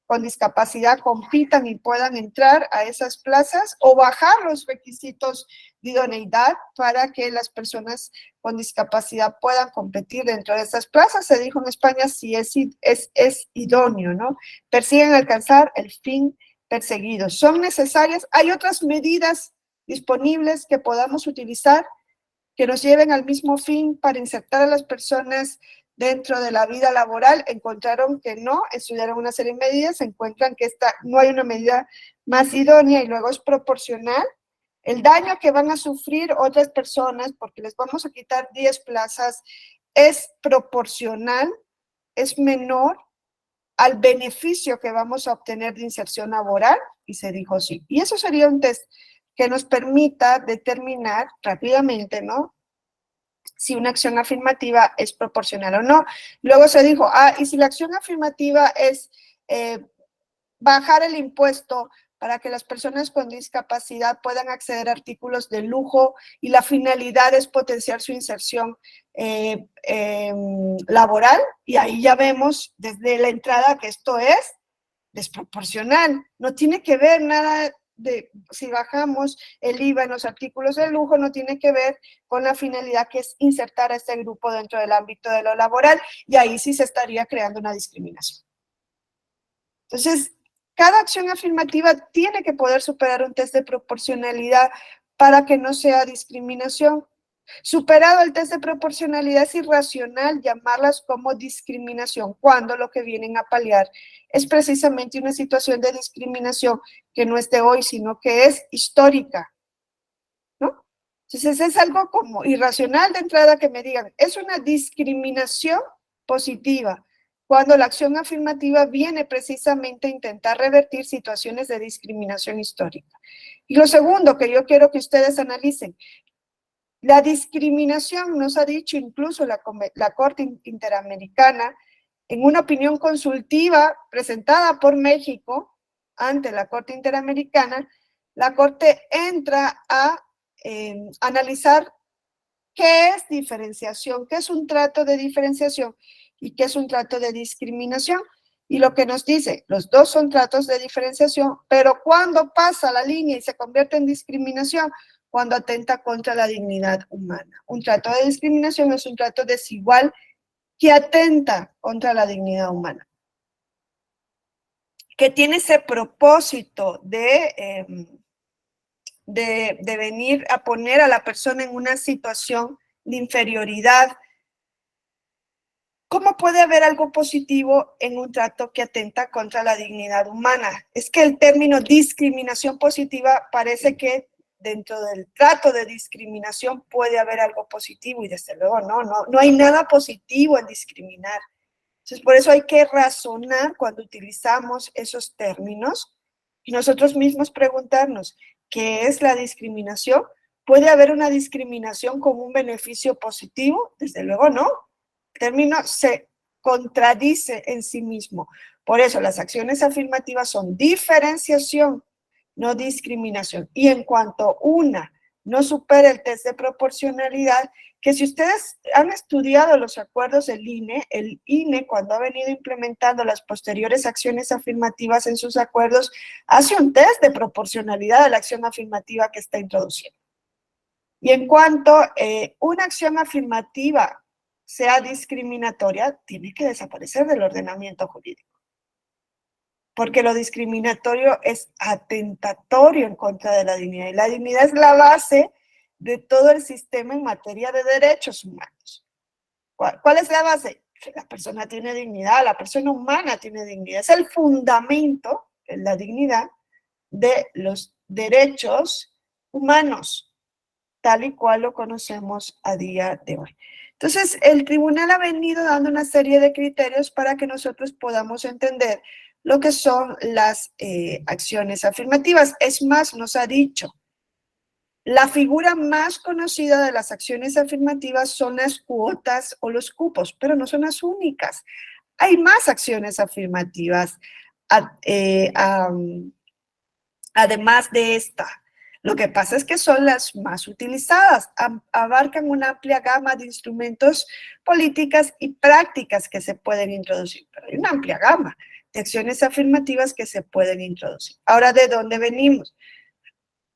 Speaker 1: con discapacidad compitan y puedan entrar a esas plazas, o bajar los requisitos de idoneidad para que las personas con discapacidad puedan competir dentro de esas plazas. Se dijo en España si es idóneo, ¿no? Persiguen alcanzar el fin perseguido. Son necesarias. Hay otras medidas disponibles que podamos utilizar que nos lleven al mismo fin para insertar a las personas dentro de la vida laboral. Encontraron que no, estudiaron una serie de medidas, encuentran que no hay una medida más idónea y luego es proporcional. El daño que van a sufrir otras personas, porque les vamos a quitar 10 plazas, es proporcional, es menor al beneficio que vamos a obtener de inserción laboral, y se dijo sí. Y eso sería un test que nos permita determinar rápidamente, ¿no?, si una acción afirmativa es proporcional o no. Luego se dijo, y si la acción afirmativa es bajar el impuesto para que las personas con discapacidad puedan acceder a artículos de lujo y la finalidad es potenciar su inserción laboral, y ahí ya vemos desde la entrada que esto es desproporcional. No tiene que ver nada de, si bajamos el IVA en los artículos de lujo, no tiene que ver con la finalidad que es insertar a este grupo dentro del ámbito de lo laboral, y ahí sí se estaría creando una discriminación. Entonces, cada acción afirmativa tiene que poder superar un test de proporcionalidad para que no sea discriminación. Superado el test de proporcionalidad, es irracional llamarlas como discriminación, cuando lo que vienen a paliar es precisamente una situación de discriminación que no es de hoy, sino que es histórica, ¿no? Entonces es algo como irracional de entrada que me digan, es una discriminación positiva, cuando la acción afirmativa viene precisamente a intentar revertir situaciones de discriminación histórica. Y lo segundo que yo quiero que ustedes analicen, la discriminación, nos ha dicho incluso la Corte Interamericana, en una opinión consultiva presentada por México ante la Corte Interamericana, la Corte entra a analizar qué es diferenciación, qué es un trato de diferenciación y qué es un trato de discriminación. Y lo que nos dice, los dos son tratos de diferenciación, pero cuando pasa la línea y se convierte en discriminación, cuando atenta contra la dignidad humana. Un trato de discriminación es un trato desigual que atenta contra la dignidad humana, que tiene ese propósito de venir a poner a la persona en una situación de inferioridad. ¿Cómo puede haber algo positivo en un trato que atenta contra la dignidad humana? Es que el término discriminación positiva parece que dentro del trato de discriminación puede haber algo positivo, y desde luego no hay nada positivo en discriminar. Entonces, por eso hay que razonar cuando utilizamos esos términos y nosotros mismos preguntarnos, ¿qué es la discriminación? ¿Puede haber una discriminación con un beneficio positivo? Desde luego no. El término se contradice en sí mismo. Por eso las acciones afirmativas son diferenciación, no discriminación. Y en cuanto una no supera el test de proporcionalidad, que si ustedes han estudiado los acuerdos del INE, el INE cuando ha venido implementando las posteriores acciones afirmativas en sus acuerdos, hace un test de proporcionalidad de la acción afirmativa que está introduciendo. Y en cuanto una acción afirmativa sea discriminatoria, tiene que desaparecer del ordenamiento jurídico. porque lo discriminatorio es atentatorio en contra de la dignidad, y la dignidad es la base de todo el sistema en materia de derechos humanos. ¿Cuál es la base? Que la persona tiene dignidad, la persona humana tiene dignidad, es el fundamento, la dignidad, de los derechos humanos, tal y cual lo conocemos a día de hoy. Entonces, el tribunal ha venido dando una serie de criterios para que nosotros podamos entender lo que son las acciones afirmativas. Es más, nos ha dicho, la figura más conocida de las acciones afirmativas son las cuotas o los cupos, pero no son las únicas. Hay más acciones afirmativas, además de esta. Lo que pasa es que son las más utilizadas, abarcan una amplia gama de instrumentos, políticas y prácticas que se pueden introducir, pero hay una amplia gama de acciones afirmativas que se pueden introducir. Ahora, ¿de dónde venimos?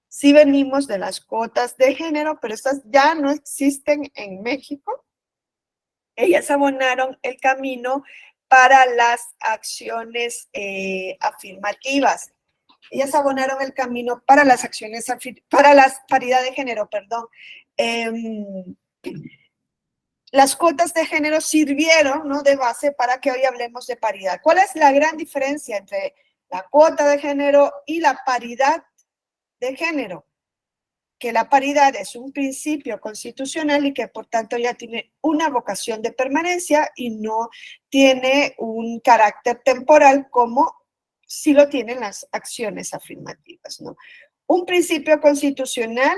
Speaker 1: Sí venimos de las cuotas de género, pero estas ya no existen en México. Ellas abonaron el camino para las acciones afirmativas. Ellas abonaron el camino para las acciones, para la paridad de género, perdón. Las cuotas de género sirvieron, ¿no?, de base para que hoy hablemos de paridad. ¿Cuál es la gran diferencia entre la cuota de género y la paridad de género? Que la paridad es un principio constitucional y que por tanto ya tiene una vocación de permanencia y no tiene un carácter temporal como sí lo tienen las acciones afirmativas, ¿no? Un principio constitucional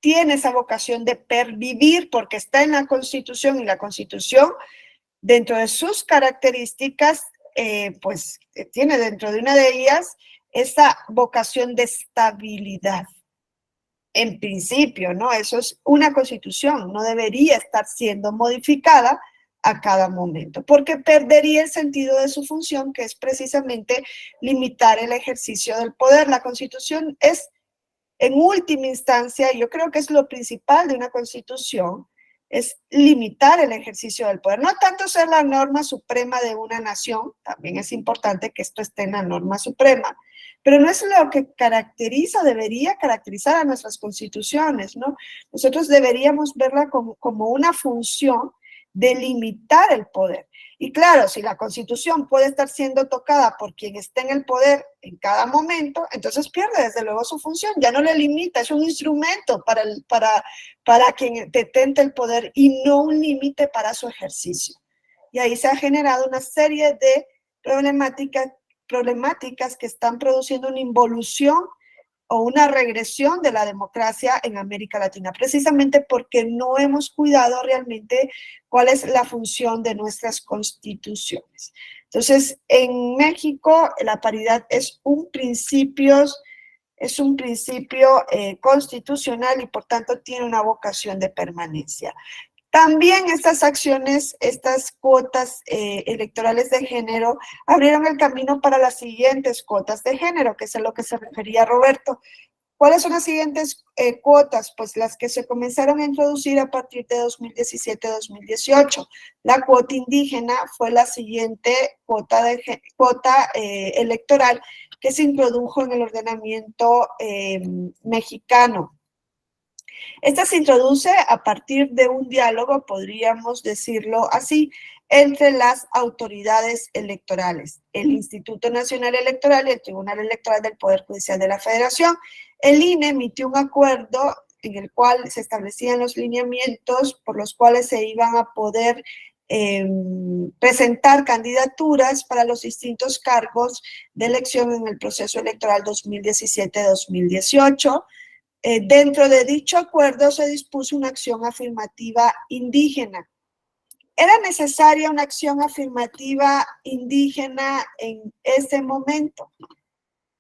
Speaker 1: tiene esa vocación de pervivir porque está en la Constitución, y la Constitución, dentro de sus características, pues tiene dentro de una de ellas esa vocación de estabilidad. En principio, ¿no? Eso es una constitución, no debería estar siendo modificada a cada momento, porque perdería el sentido de su función, que es precisamente limitar el ejercicio del poder. La constitución es, en última instancia, yo creo que es lo principal de una constitución, es limitar el ejercicio del poder, no tanto ser la norma suprema de una nación, también es importante que esto esté en la norma suprema, pero no es lo que caracteriza, debería caracterizar a nuestras constituciones, ¿no? Nosotros deberíamos verla como una función de limitar el poder. Y claro, si la Constitución puede estar siendo tocada por quien esté en el poder en cada momento, entonces pierde desde luego su función, ya no le limita, es un instrumento para quien detente el poder y no un límite para su ejercicio. Y ahí se ha generado una serie de problemáticas que están produciendo una involución o una regresión de la democracia en América Latina, precisamente porque no hemos cuidado realmente cuál es la función de nuestras constituciones. Entonces, en México, la paridad es un principio constitucional y por tanto tiene una vocación de permanencia. También estas acciones, estas cuotas electorales de género abrieron el camino para las siguientes cuotas de género, que es a lo que se refería Roberto. ¿Cuáles son las siguientes cuotas? Pues las que se comenzaron a introducir a partir de 2017-2018. La cuota indígena fue la siguiente cuota electoral que se introdujo en el ordenamiento mexicano. Esta se introduce a partir de un diálogo, podríamos decirlo así, entre las autoridades electorales, el Instituto Nacional Electoral y el Tribunal Electoral del Poder Judicial de la Federación. El INE emitió un acuerdo en el cual se establecían los lineamientos por los cuales se iban a poder presentar candidaturas para los distintos cargos de elección en el proceso electoral 2017-2018. Dentro de dicho acuerdo se dispuso una acción afirmativa indígena. ¿Era necesaria una acción afirmativa indígena en ese momento?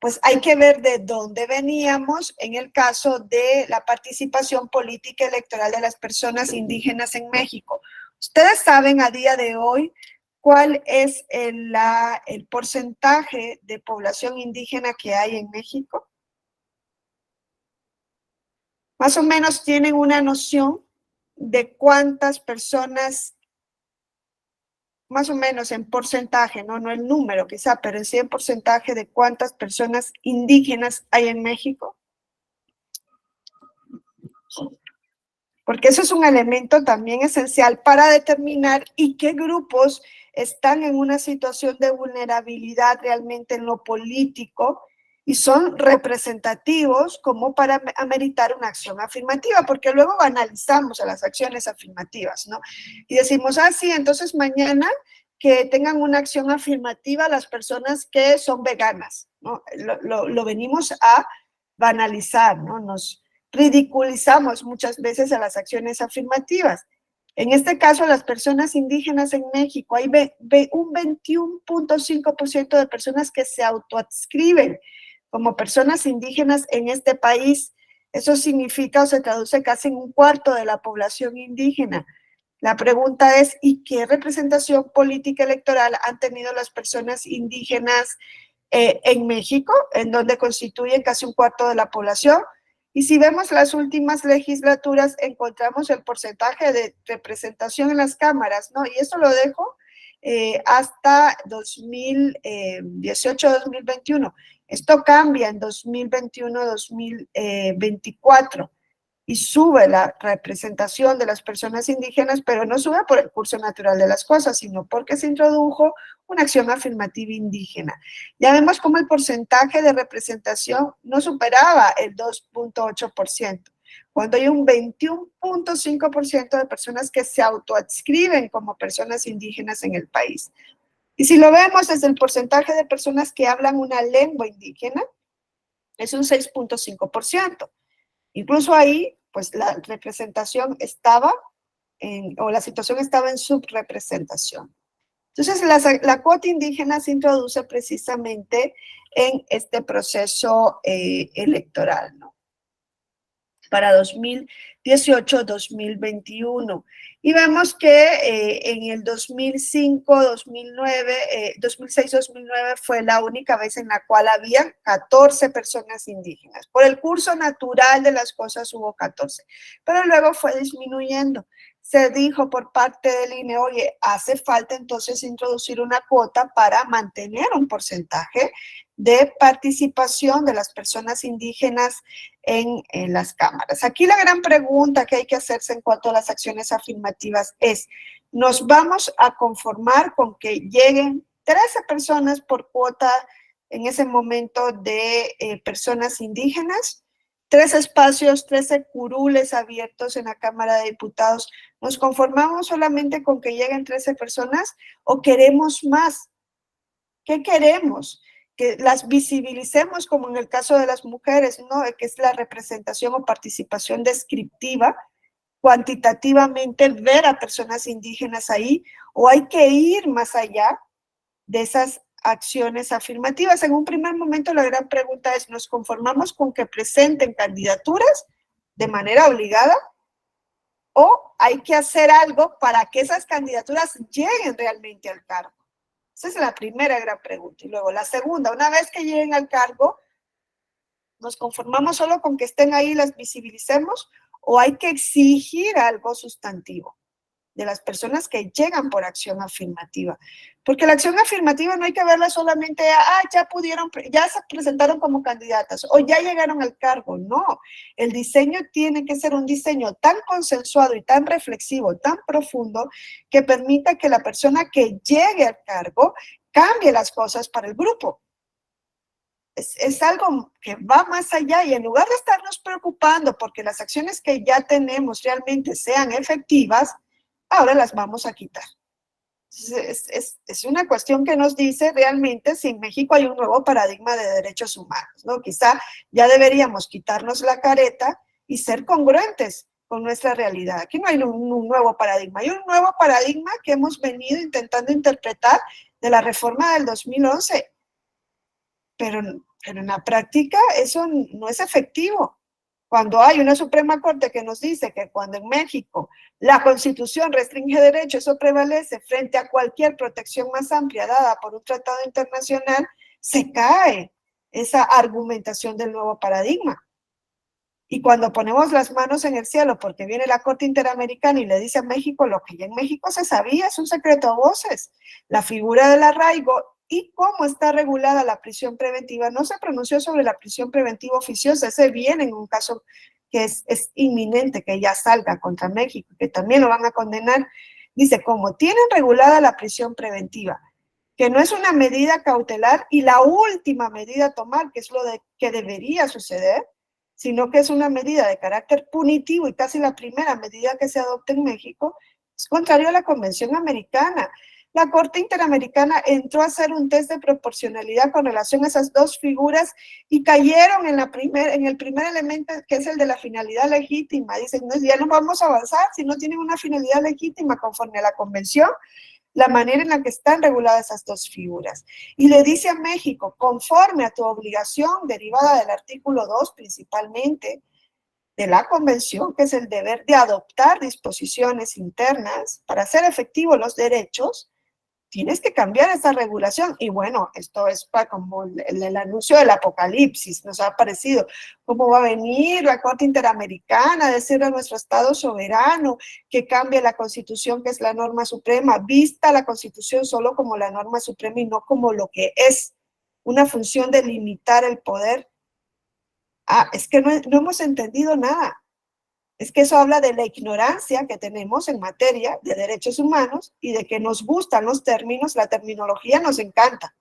Speaker 1: Pues hay que ver de dónde veníamos en el caso de la participación política electoral de las personas indígenas en México. ¿Ustedes saben a día de hoy cuál es el porcentaje de población indígena que hay en México? Más o menos tienen una noción de cuántas personas más o menos en porcentaje, no el número quizá, pero sí en porcentaje de cuántas personas indígenas hay en México? Porque eso es un elemento también esencial para determinar y qué grupos están en una situación de vulnerabilidad realmente en lo político y son representativos como para ameritar una acción afirmativa, porque luego analizamos a las acciones afirmativas, ¿no? Y decimos, sí, entonces mañana que tengan una acción afirmativa las personas que son veganas, ¿no? Lo venimos a banalizar, ¿no? Nos ridiculizamos muchas veces a las acciones afirmativas. En este caso, las personas indígenas en México, hay un 21.5% de personas que se autoadscriben como personas indígenas en este país. Eso significa o se traduce casi en un cuarto de la población indígena. La pregunta es, ¿y qué representación política electoral han tenido las personas indígenas en México, en donde constituyen casi un cuarto de la población? Y si vemos las últimas legislaturas, encontramos el porcentaje de representación en las cámaras, ¿no? Y eso lo dejo hasta 2018-2021. Esto cambia en 2021-2024 y sube la representación de las personas indígenas, pero no sube por el curso natural de las cosas, sino porque se introdujo una acción afirmativa indígena. Ya vemos cómo el porcentaje de representación no superaba el 2.8%, cuando hay un 21.5% de personas que se autoadscriben como personas indígenas en el país. Y si lo vemos desde el porcentaje de personas que hablan una lengua indígena, es un 6.5%. Incluso ahí, pues la representación estaba o la situación estaba en subrepresentación. Entonces, la cuota indígena se introduce precisamente en este proceso electoral, ¿no? Para 2018-2021. Y vemos que en el 2005, 2009, 2006-2009 fue la única vez en la cual había 14 personas indígenas. Por el curso natural de las cosas hubo 14, pero luego fue disminuyendo. Se dijo por parte del INE, oye, hace falta entonces introducir una cuota para mantener un porcentaje de participación de las personas indígenas en las cámaras. Aquí la gran pregunta que hay que hacerse en cuanto a las acciones afirmativas es, ¿nos vamos a conformar con que lleguen 13 personas por cuota en ese momento de personas indígenas? 3 espacios, 13 curules abiertos en la Cámara de Diputados. ¿Nos conformamos solamente con que lleguen 13 personas o queremos más? ¿Qué queremos? Que las visibilicemos como en el caso de las mujeres, ¿no? Que es la representación o participación descriptiva, cuantitativamente ver a personas indígenas ahí, o hay que ir más allá de esas acciones afirmativas. En un primer momento la gran pregunta es, ¿nos conformamos con que presenten candidaturas de manera obligada o hay que hacer algo para que esas candidaturas lleguen realmente al cargo? Esa es la primera gran pregunta. Y luego la segunda, una vez que lleguen al cargo, ¿nos conformamos solo con que estén ahí y las visibilicemos o hay que exigir algo sustantivo de las personas que llegan por acción afirmativa? Porque la acción afirmativa no hay que verla solamente, ya se presentaron como candidatas o ya llegaron al cargo. No, el diseño tiene que ser un diseño tan consensuado y tan reflexivo, tan profundo, que permita que la persona que llegue al cargo cambie las cosas para el grupo. Es algo que va más allá y en lugar de estarnos preocupando porque las acciones que ya tenemos realmente sean efectivas, ahora las vamos a quitar. Es una cuestión que nos dice realmente si en México hay un nuevo paradigma de derechos humanos, ¿no? Quizá ya deberíamos quitarnos la careta y ser congruentes con nuestra realidad. Aquí no hay un nuevo paradigma, hay un nuevo paradigma que hemos venido intentando interpretar de la reforma del 2011, pero en la práctica eso no es efectivo. Cuando hay una Suprema Corte que nos dice que cuando en México la Constitución restringe derechos o prevalece frente a cualquier protección más amplia dada por un tratado internacional, se cae esa argumentación del nuevo paradigma. Y cuando ponemos las manos en el cielo, porque viene la Corte Interamericana y le dice a México lo que ya en México se sabía, es un secreto a voces, la figura del arraigo y cómo está regulada la prisión preventiva. No se pronunció sobre la prisión preventiva oficiosa, ese viene en un caso que es inminente que ya salga contra México, que también lo van a condenar. Dice, como tienen regulada la prisión preventiva, que no es una medida cautelar y la última medida a tomar, que es lo que debería suceder, sino que es una medida de carácter punitivo y casi la primera medida que se adopta en México, es contrario a la Convención Americana. La Corte Interamericana entró a hacer un test de proporcionalidad con relación a esas dos figuras y cayeron en el primer elemento, que es el de la finalidad legítima. Dicen, no, ya no vamos a avanzar si no tienen una finalidad legítima conforme a la Convención, la manera en la que están reguladas esas dos figuras. Y le dice a México, conforme a tu obligación derivada del artículo 2 principalmente de la Convención, que es el deber de adoptar disposiciones internas para hacer efectivos los derechos, tienes que cambiar esa regulación. Y bueno, esto es como el anuncio del apocalipsis, nos ha parecido. ¿Cómo va a venir la Corte Interamericana a decirle a nuestro Estado soberano que cambie la Constitución, que es la norma suprema? Vista la Constitución solo como la norma suprema y no como lo que es una función de limitar el poder. Es que no hemos entendido nada. Es que eso habla de la ignorancia que tenemos en materia de derechos humanos y de que nos gustan los términos, la terminología nos encanta,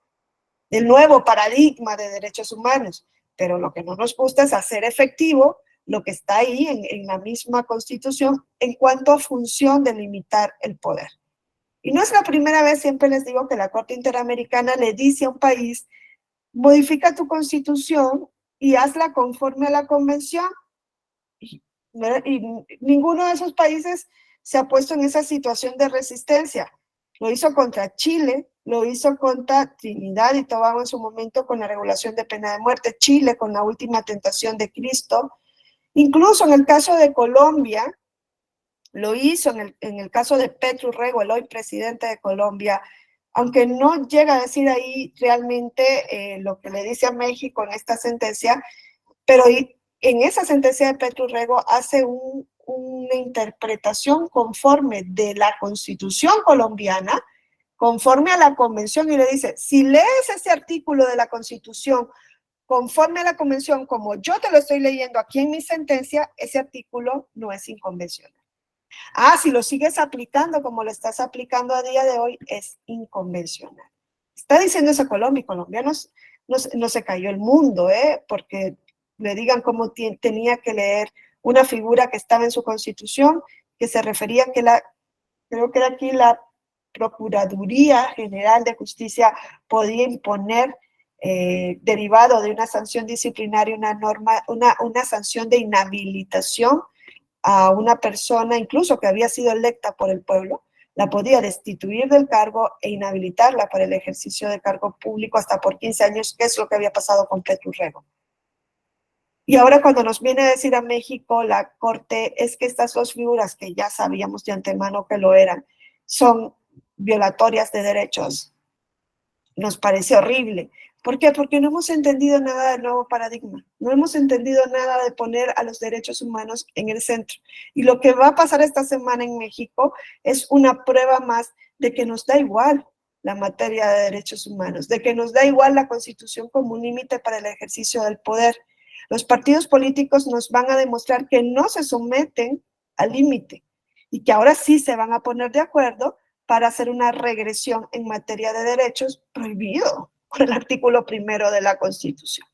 Speaker 1: el nuevo paradigma de derechos humanos, pero lo que no nos gusta es hacer efectivo lo que está ahí en la misma Constitución en cuanto a función de limitar el poder. Y no es la primera vez, siempre les digo que la Corte Interamericana le dice a un país, modifica tu Constitución y hazla conforme a la Convención. Y ninguno de esos países se ha puesto en esa situación de resistencia. Lo hizo contra Chile, lo hizo contra Trinidad y Tobago en su momento con la regulación de pena de muerte, Chile con la última tentación de Cristo, incluso en el caso de Colombia, lo hizo en el caso de Petro Urrego, el hoy presidente de Colombia, aunque no llega a decir ahí realmente lo que le dice a México en esta sentencia, pero en esa sentencia de Petro Urrego hace una interpretación conforme de la Constitución colombiana, conforme a la Convención, y le dice, si lees ese artículo de la Constitución conforme a la Convención, como yo te lo estoy leyendo aquí en mi sentencia, ese artículo no es inconvencional. Si lo sigues aplicando como lo estás aplicando a día de hoy, es inconvencional. Está diciendo eso Colombia, y Colombia no se cayó el mundo, porque le digan cómo tenía que leer una figura que estaba en su Constitución, que se refería que creo que era aquí la Procuraduría General de Justicia podía imponer, derivado de una sanción disciplinaria, una sanción de inhabilitación a una persona, incluso que había sido electa por el pueblo, la podía destituir del cargo e inhabilitarla para el ejercicio de cargo público hasta por 15 años, que es lo que había pasado con Petro Urrego. Y ahora cuando nos viene a decir a México la Corte, es que estas dos figuras que ya sabíamos de antemano que lo eran, son violatorias de derechos, nos parece horrible. ¿Por qué? Porque no hemos entendido nada del nuevo paradigma, no hemos entendido nada de poner a los derechos humanos en el centro. Y lo que va a pasar esta semana en México es una prueba más de que nos da igual la materia de derechos humanos, de que nos da igual la Constitución como un límite para el ejercicio del poder. Los partidos políticos nos van a demostrar que no se someten al límite y que ahora sí se van a poner de acuerdo para hacer una regresión en materia de derechos prohibido por el artículo 1 de la Constitución.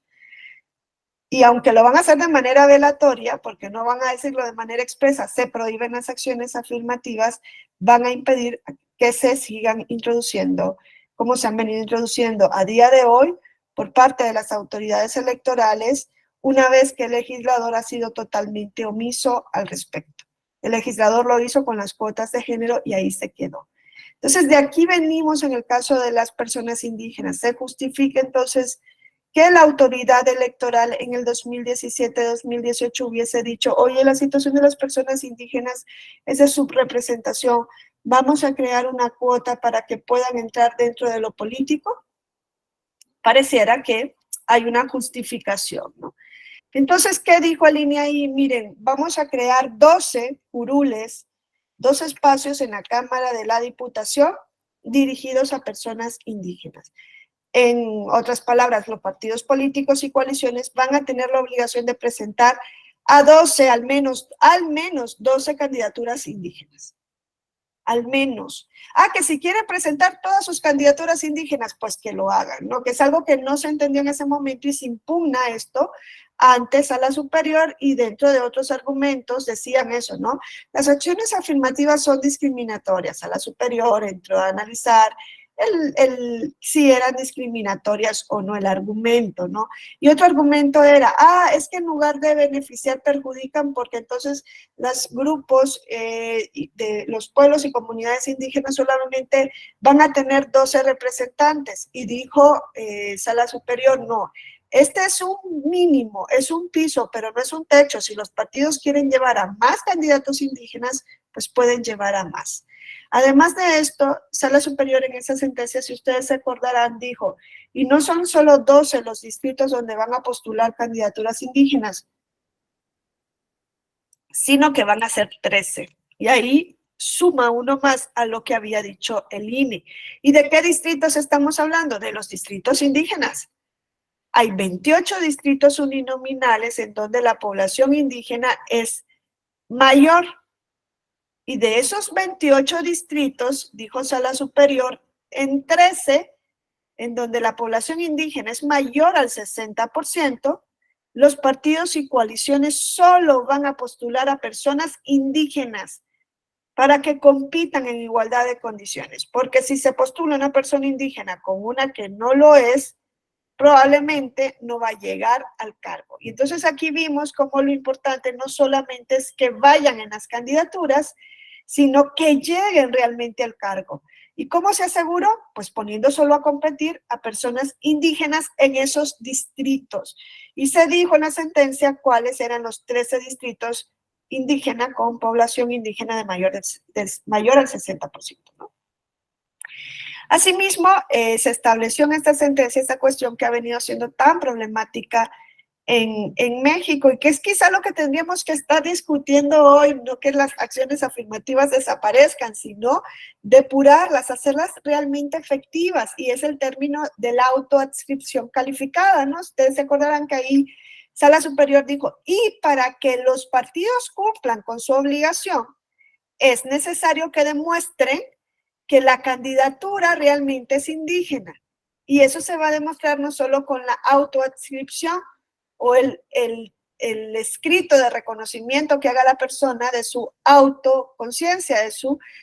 Speaker 1: Y aunque lo van a hacer de manera velatoria, porque no van a decirlo de manera expresa, se prohíben las acciones afirmativas, van a impedir que se sigan introduciendo, como se han venido introduciendo a día de hoy por parte de las autoridades electorales, una vez que el legislador ha sido totalmente omiso al respecto. El legislador lo hizo con las cuotas de género y ahí se quedó. Entonces, de aquí venimos en el caso de las personas indígenas. Se justifica entonces que la autoridad electoral en el 2017-2018 hubiese dicho, oye, la situación de las personas indígenas es de subrepresentación, vamos a crear una cuota para que puedan entrar dentro de lo político. Pareciera que hay una justificación, ¿no? Entonces, ¿qué dijo el INE ahí? Miren, vamos a crear 12 curules, 12 espacios en la Cámara de la Diputación dirigidos a personas indígenas. En otras palabras, los partidos políticos y coaliciones van a tener la obligación de presentar a 12, al menos 12 candidaturas indígenas. Al menos. Que si quieren presentar todas sus candidaturas indígenas, pues que lo hagan, ¿no? Que es algo que no se entendió en ese momento y se impugna esto ante Sala Superior, y dentro de otros argumentos decían eso, ¿no? Las acciones afirmativas son discriminatorias. Sala Superior entró a analizar si eran discriminatorias o no el argumento, ¿no? Y otro argumento era, es que en lugar de beneficiar, perjudican, porque entonces los grupos de los pueblos y comunidades indígenas solamente van a tener 12 representantes. Y dijo Sala Superior, no, este es un mínimo, es un piso, pero no es un techo. Si los partidos quieren llevar a más candidatos indígenas, pues pueden llevar a más. Además de esto, Sala Superior en esa sentencia, si ustedes se acordarán, dijo, y no son solo 12 los distritos donde van a postular candidaturas indígenas, sino que van a ser 13. Y ahí suma uno más a lo que había dicho el INE. ¿Y de qué distritos estamos hablando? De los distritos indígenas. Hay 28 distritos uninominales en donde la población indígena es mayor. Y de esos 28 distritos, dijo Sala Superior, en 13, en donde la población indígena es mayor al 60%, los partidos y coaliciones solo van a postular a personas indígenas para que compitan en igualdad de condiciones. Porque si se postula una persona indígena con una que no lo es, probablemente no va a llegar al cargo. Y entonces aquí vimos cómo lo importante no solamente es que vayan en las candidaturas, sino que lleguen realmente al cargo. ¿Y cómo se aseguró? Pues poniendo solo a competir a personas indígenas en esos distritos. Y se dijo en la sentencia cuáles eran los 13 distritos indígenas con población indígena de mayor al 60%, ¿no? Asimismo, se estableció en esta sentencia esta cuestión que ha venido siendo tan problemática en México, y que es quizá lo que tendríamos que estar discutiendo hoy, no que las acciones afirmativas desaparezcan, sino depurarlas, hacerlas realmente efectivas, y es el término de la autoadscripción calificada, ¿no? Ustedes se acordarán que ahí Sala Superior dijo, y para que los partidos cumplan con su obligación, es necesario que demuestren que la candidatura realmente es indígena, y eso se va a demostrar no solo con la autoadscripción o el escrito de reconocimiento que haga la persona de su autoconciencia,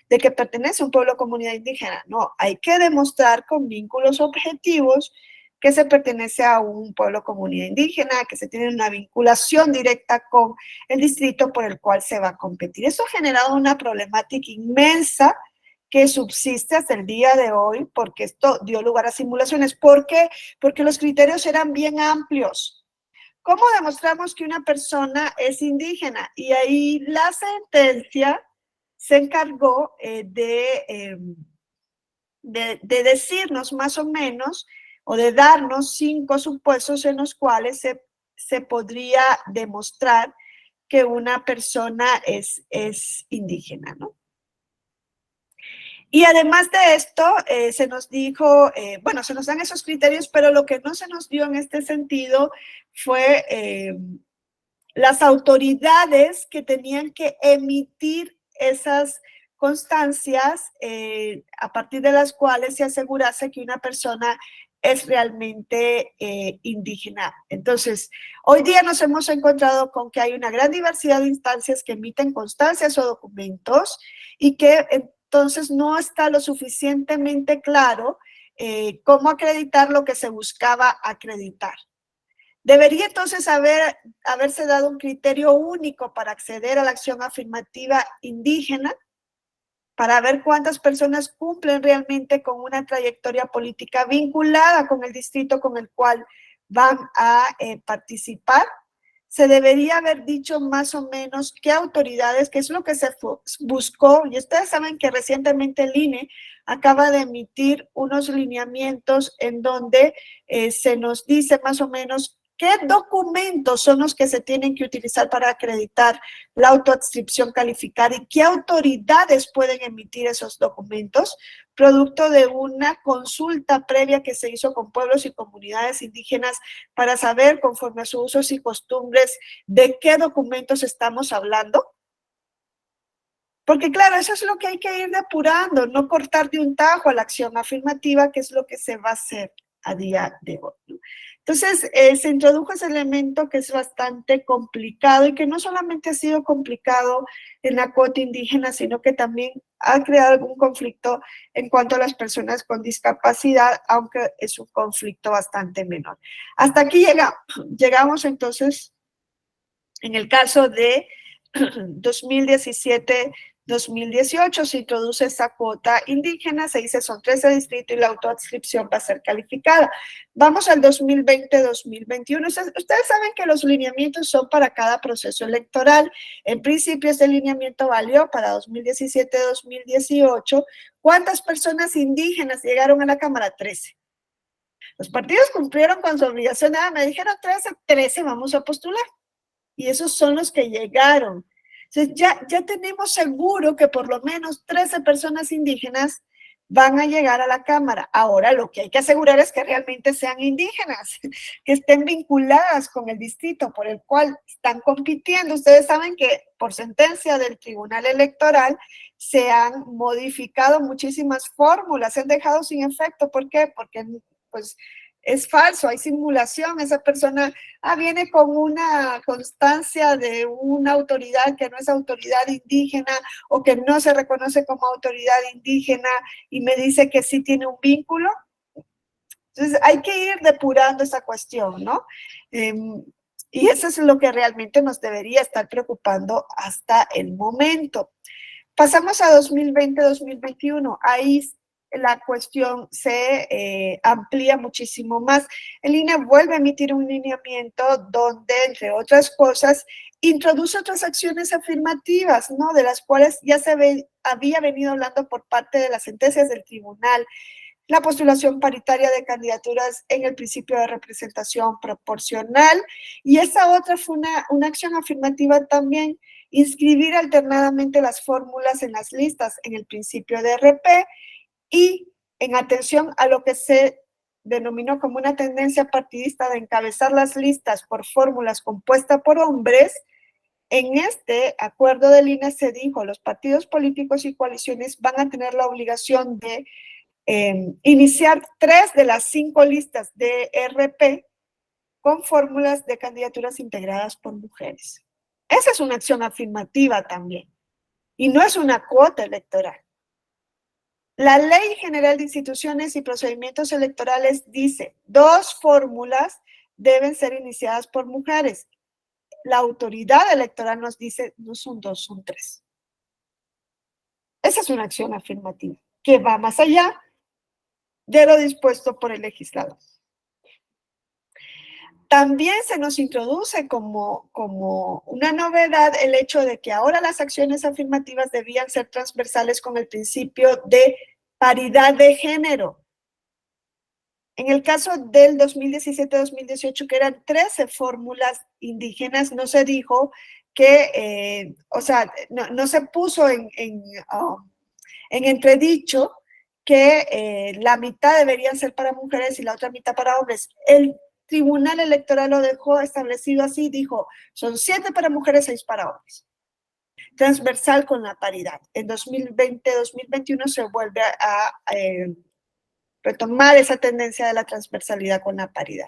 Speaker 1: de que pertenece a un pueblo o comunidad indígena. No, hay que demostrar con vínculos objetivos que se pertenece a un pueblo o comunidad indígena, que se tiene una vinculación directa con el distrito por el cual se va a competir. Eso ha generado una problemática inmensa que subsiste hasta el día de hoy, porque esto dio lugar a simulaciones. ¿Por qué? Porque los criterios eran bien amplios. ¿Cómo demostramos que una persona es indígena? Y ahí la sentencia se encargó de decirnos más o menos, o de darnos 5 supuestos en los cuales se podría demostrar que una persona es indígena, ¿no? Y además de esto, se nos dijo, se nos dan esos criterios, pero lo que no se nos dio en este sentido fue las autoridades que tenían que emitir esas constancias a partir de las cuales se asegurase que una persona es realmente indígena. Entonces, hoy día nos hemos encontrado con que hay una gran diversidad de instancias que emiten constancias o documentos, y que entonces no está lo suficientemente claro cómo acreditar lo que se buscaba acreditar. Debería entonces haberse dado un criterio único para acceder a la acción afirmativa indígena, para ver cuántas personas cumplen realmente con una trayectoria política vinculada con el distrito con el cual van a participar. Se debería haber dicho más o menos qué autoridades, qué es lo que se buscó, y ustedes saben que recientemente el INE acaba de emitir unos lineamientos en donde se nos dice más o menos ¿Qué documentos son los que se tienen que utilizar para acreditar la autoadscripción calificada y qué autoridades pueden emitir esos documentos? Producto de una consulta previa que se hizo con pueblos y comunidades indígenas para saber, conforme a sus usos y costumbres, de qué documentos estamos hablando. Porque claro, eso es lo que hay que ir depurando, no cortar de un tajo a la acción afirmativa, que es lo que se va a hacer a día de hoy, ¿no? Entonces, se introdujo ese elemento que es bastante complicado y que no solamente ha sido complicado en la cuota indígena, sino que también ha creado algún conflicto en cuanto a las personas con discapacidad, aunque es un conflicto bastante menor. Hasta aquí llegamos entonces en el caso de 2017-2018 se introduce esa cuota indígena, se dice son 13 distritos y la autoadscripción va a ser calificada. Vamos al 2020-2021. Ustedes saben que los lineamientos son para cada proceso electoral. En principio, este lineamiento valió para 2017-2018. ¿Cuántas personas indígenas llegaron a la Cámara? 13. Los partidos cumplieron con su obligación. Me dijeron 13 vamos a postular. Y esos son los que llegaron. Entonces ya tenemos seguro que por lo menos 13 personas indígenas van a llegar a la Cámara. Ahora lo que hay que asegurar es que realmente sean indígenas, que estén vinculadas con el distrito por el cual están compitiendo. Ustedes saben que por sentencia del Tribunal Electoral se han modificado muchísimas fórmulas, se han dejado sin efecto. ¿Por qué? Porque pues es falso, hay simulación, esa persona viene con una constancia de una autoridad que no es autoridad indígena o que no se reconoce como autoridad indígena y me dice que sí tiene un vínculo. Entonces hay que ir depurando esa cuestión, ¿no? Y eso es lo que realmente nos debería estar preocupando hasta el momento. Pasamos a 2020-2021, ahí la cuestión se amplía muchísimo más. El INE vuelve a emitir un lineamiento donde, entre otras cosas, introduce otras acciones afirmativas, ¿no? De las cuales ya había venido hablando por parte de las sentencias del tribunal. La postulación paritaria de candidaturas en el principio de representación proporcional, y esa otra fue una acción afirmativa también, inscribir alternadamente las fórmulas en las listas en el principio de RP y en atención a lo que se denominó como una tendencia partidista de encabezar las listas por fórmulas compuestas por hombres. En este acuerdo del INE se dijo, los partidos políticos y coaliciones van a tener la obligación de iniciar 3 de las 5 listas de RP con fórmulas de candidaturas integradas por mujeres. Esa es una acción afirmativa también, y no es una cuota electoral. La Ley General de Instituciones y Procedimientos Electorales dice, 2 fórmulas deben ser iniciadas por mujeres. La autoridad electoral nos dice, no son 2, son 3. Esa es una acción afirmativa, que va más allá de lo dispuesto por el legislador. También se nos introduce como una novedad el hecho de que ahora las acciones afirmativas debían ser transversales con el principio de paridad de género. En el caso del 2017-2018, que eran 13 fórmulas indígenas, no se dijo que, no se puso en entredicho que la mitad deberían ser para mujeres y la otra mitad para hombres. El Tribunal Electoral lo dejó establecido así, dijo, son 7 para mujeres, 6 para hombres. Transversal con la paridad. En 2020-2021 se vuelve a retomar esa tendencia de la transversalidad con la paridad.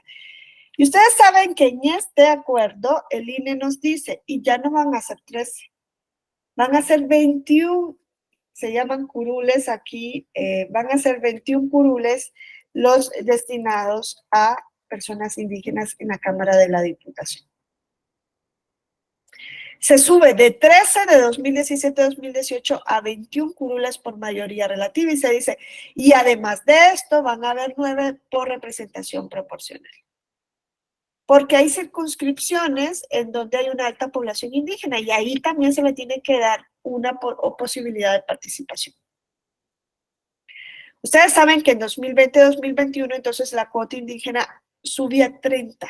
Speaker 1: Y ustedes saben que en este acuerdo el INE nos dice, y ya no van a ser 13, van a ser 21, se llaman curules aquí, van a ser 21 curules los destinados a personas indígenas en la Cámara de la Diputación. Se sube de 13 de 2017-2018 a 21 curules por mayoría relativa y se dice, y además de esto van a haber 9 por representación proporcional. Porque hay circunscripciones en donde hay una alta población indígena y ahí también se le tiene que dar una posibilidad de participación. Ustedes saben que en 2020-2021 entonces la cuota indígena subía a 30.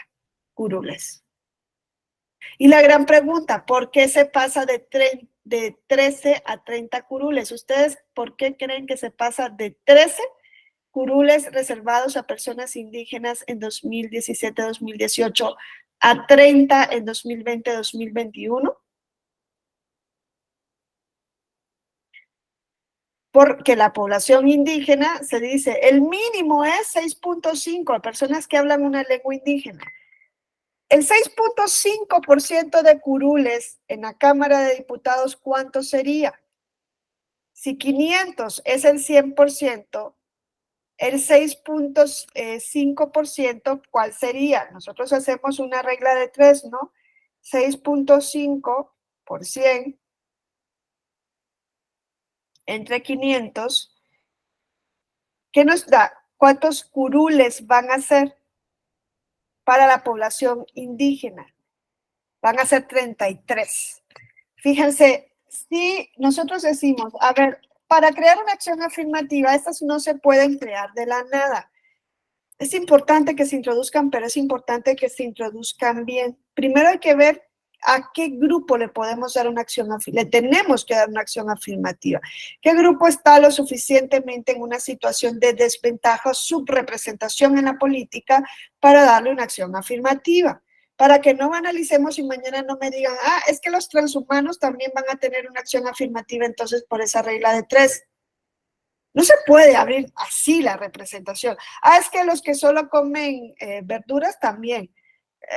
Speaker 1: curules. Y la gran pregunta, ¿por qué se pasa de 13 a 30 curules? ¿Ustedes por qué creen que se pasa de 13 curules reservados a personas indígenas en 2017-2018 a 30 en 2020-2021? Porque la población indígena se dice, el mínimo es 6.5 a personas que hablan una lengua indígena. El 6.5% de curules en la Cámara de Diputados, ¿cuánto sería? Si 500 es el 100%, el 6.5%, ¿cuál sería? Nosotros hacemos una regla de 3, ¿no? 6.5% entre 500, ¿qué nos da? ¿Cuántos curules van a ser para la población indígena? Van a ser 33. Fíjense, si nosotros decimos, a ver, para crear una acción afirmativa, estas no se pueden crear de la nada. Es importante que se introduzcan, pero es importante que se introduzcan bien. Primero hay que ver a qué grupo le podemos dar una acción afirmativa, le tenemos que dar una acción afirmativa. ¿Qué grupo está lo suficientemente en una situación de desventaja o subrepresentación en la política para darle una acción afirmativa? Para que no analicemos y mañana no me digan, es que los transhumanos también van a tener una acción afirmativa, entonces por esa regla de 3. No se puede abrir así la representación. Es que los que solo comen verduras también.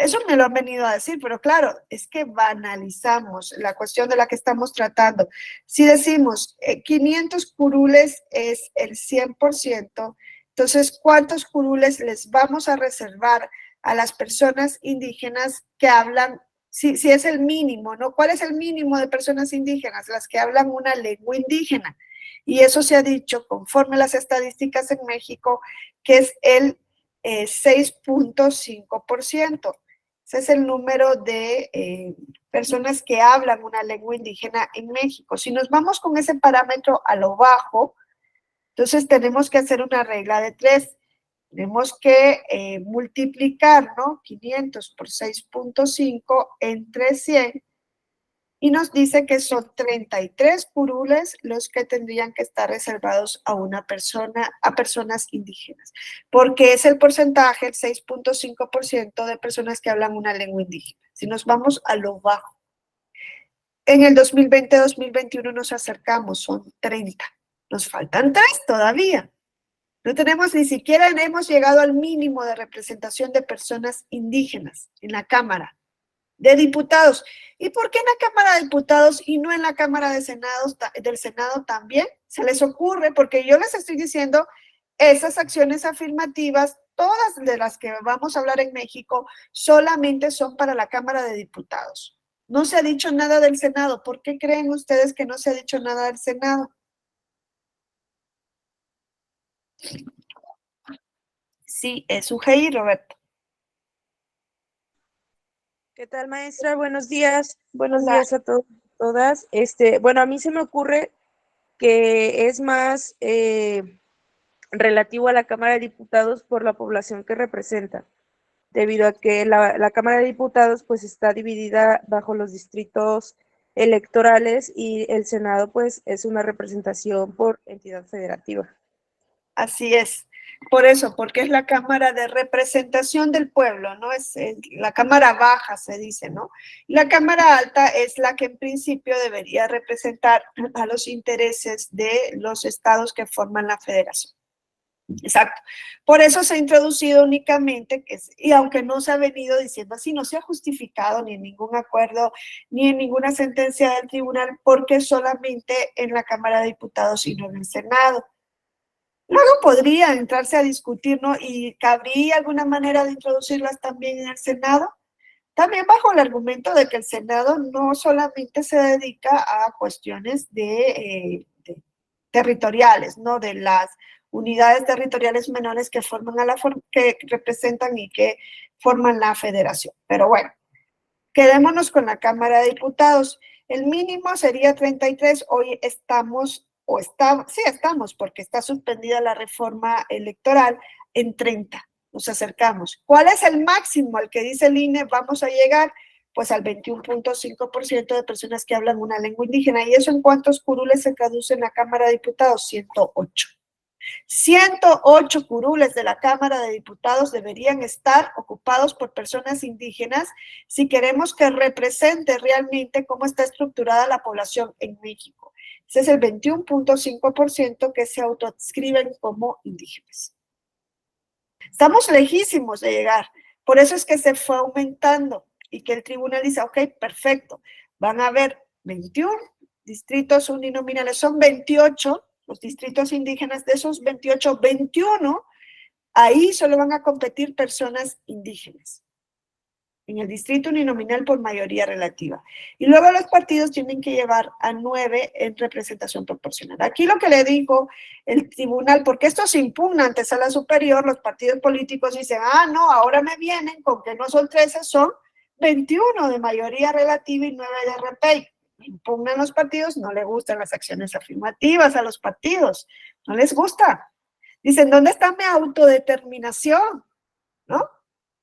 Speaker 1: Eso me lo han venido a decir, pero claro, es que banalizamos la cuestión de la que estamos tratando. Si decimos 500 curules es el 100%, entonces, ¿cuántos curules les vamos a reservar a las personas indígenas que hablan, si es el mínimo, ¿no? ¿Cuál es el mínimo de personas indígenas? Las que hablan una lengua indígena. Y eso se ha dicho, conforme las estadísticas en México, que es el 6.5%. Ese es el número de personas que hablan una lengua indígena en México. Si nos vamos con ese parámetro a lo bajo, entonces tenemos que hacer una regla de 3. Tenemos que multiplicar, ¿no? 500 por 6.5 entre 100 y nos dice que son 33 curules los que tendrían que estar reservados a una persona, a personas indígenas, porque es el porcentaje, el 6.5% de personas que hablan una lengua indígena. Si nos vamos a lo bajo, en el 2020-2021 nos acercamos, son 30. Nos faltan 3 todavía. No tenemos ni siquiera hemos llegado al mínimo de representación de personas indígenas en la Cámara de Diputados. ¿Y por qué en la Cámara de Diputados y no en la Cámara de Senados, del Senado también? Se les ocurre, porque yo les estoy diciendo, esas acciones afirmativas, todas de las que vamos a hablar en México, solamente son para la Cámara de Diputados. No se ha dicho nada del Senado. ¿Por qué creen ustedes que no se ha dicho nada del Senado? Sí, es UGI, Roberto.
Speaker 3: ¿Qué tal, maestra? Buenos días. Buenos
Speaker 1: Hola.
Speaker 3: días a todos y todas. Bueno, a mí se me ocurre que es más relativo a la Cámara de Diputados por la población que representa, debido a que la Cámara de Diputados pues está dividida bajo los distritos electorales y el Senado pues es una representación por entidad federativa.
Speaker 1: Así es. Por eso, porque es la Cámara de Representación del Pueblo, ¿no? Es la Cámara Baja, se dice, ¿no? Y la Cámara Alta es la que en principio debería representar a los intereses de los estados que forman la federación. Exacto. Por eso se ha introducido únicamente, y aunque no se ha venido diciendo así, no se ha justificado ni en ningún acuerdo, ni en ninguna sentencia del tribunal, porque solamente en la Cámara de Diputados y no en el Senado. Luego podría entrarse a discutir, ¿no? Y cabría alguna manera de introducirlas también en el Senado, también bajo el argumento de que el Senado no solamente se dedica a cuestiones de territoriales, ¿no? De las unidades territoriales menores que forman que representan y que forman la federación. Pero bueno, quedémonos con la Cámara de Diputados. El mínimo sería 33. Hoy sí estamos, porque está suspendida la reforma electoral en 30. nos acercamos. ¿Cuál es el máximo al que dice el INE vamos a llegar? Pues al 21.5% de personas que hablan una lengua indígena. ¿Y eso en cuántos curules se traduce en la Cámara de Diputados? 108. 108 curules de la Cámara de Diputados deberían estar ocupados por personas indígenas si queremos que represente realmente cómo está estructurada la población en México. Ese es el 21.5% que se autoadscriben como indígenas. Estamos lejísimos de llegar. Por eso es que se fue aumentando y que el tribunal dice, ok, perfecto, van a haber 21 distritos uninominales, son 28 los distritos indígenas, de esos 28, 21, ahí solo van a competir personas indígenas. En el distrito uninominal por mayoría relativa. Y luego los partidos tienen que llevar a 9 en representación proporcional. Aquí lo que le dijo el tribunal, porque esto se impugna ante sala superior, los partidos políticos dicen, no, ahora me vienen con que no son 13, son 21 de mayoría relativa y 9 de RP. Impugnan los partidos, no les gustan las acciones afirmativas a los partidos, no les gusta. Dicen, ¿dónde está mi autodeterminación? ¿No?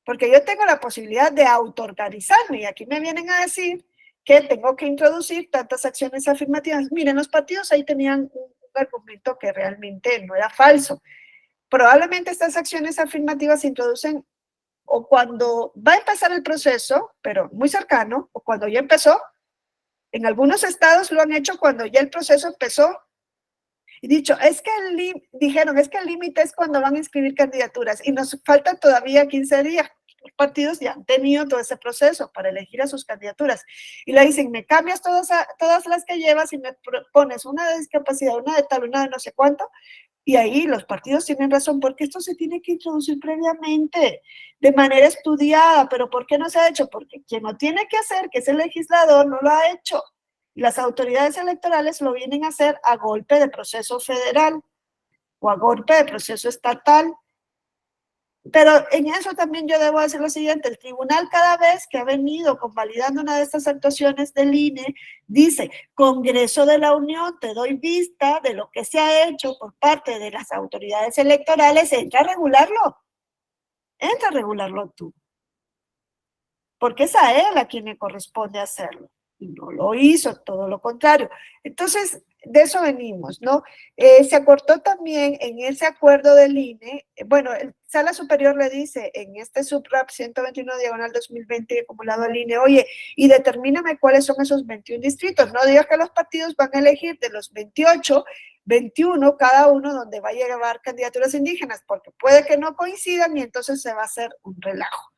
Speaker 1: Porque yo tengo la posibilidad de autoorganizarme y aquí me vienen a decir que tengo que introducir tantas acciones afirmativas. Miren, los partidos ahí tenían un argumento que realmente no era falso. Probablemente estas acciones afirmativas se introducen o cuando va a empezar el proceso, pero muy cercano, o cuando ya empezó. En algunos estados lo han hecho cuando ya el proceso empezó. Y dicho, dijeron, es que el límite es cuando van a inscribir candidaturas y nos faltan todavía 15 días. Los partidos ya han tenido todo ese proceso para elegir a sus candidaturas. Y le dicen, me cambias todas las que llevas y me pones una de discapacidad, una de tal, una de no sé cuánto. Y ahí los partidos tienen razón, porque esto se tiene que introducir previamente, de manera estudiada. ¿Pero por qué no se ha hecho? Porque quien lo tiene que hacer, que es el legislador, no lo ha hecho. Y las autoridades electorales lo vienen a hacer a golpe de proceso federal o a golpe de proceso estatal. Pero en eso también yo debo decir lo siguiente, el tribunal cada vez que ha venido convalidando una de estas actuaciones del INE, dice, Congreso de la Unión, te doy vista de lo que se ha hecho por parte de las autoridades electorales, entra a regularlo tú. Porque es a él a quien le corresponde hacerlo. Y no lo hizo, todo lo contrario. Entonces, de eso venimos, ¿no? Se acortó también en ese acuerdo del INE, bueno, el Sala Superior le dice en este SUPRAP 121/2020 acumulado al INE, oye, y determíname cuáles son esos 21 distritos, no digas que los partidos van a elegir de los 28, 21 cada uno donde va a llevar candidaturas indígenas, porque puede que no coincidan y entonces se va a hacer un relajo.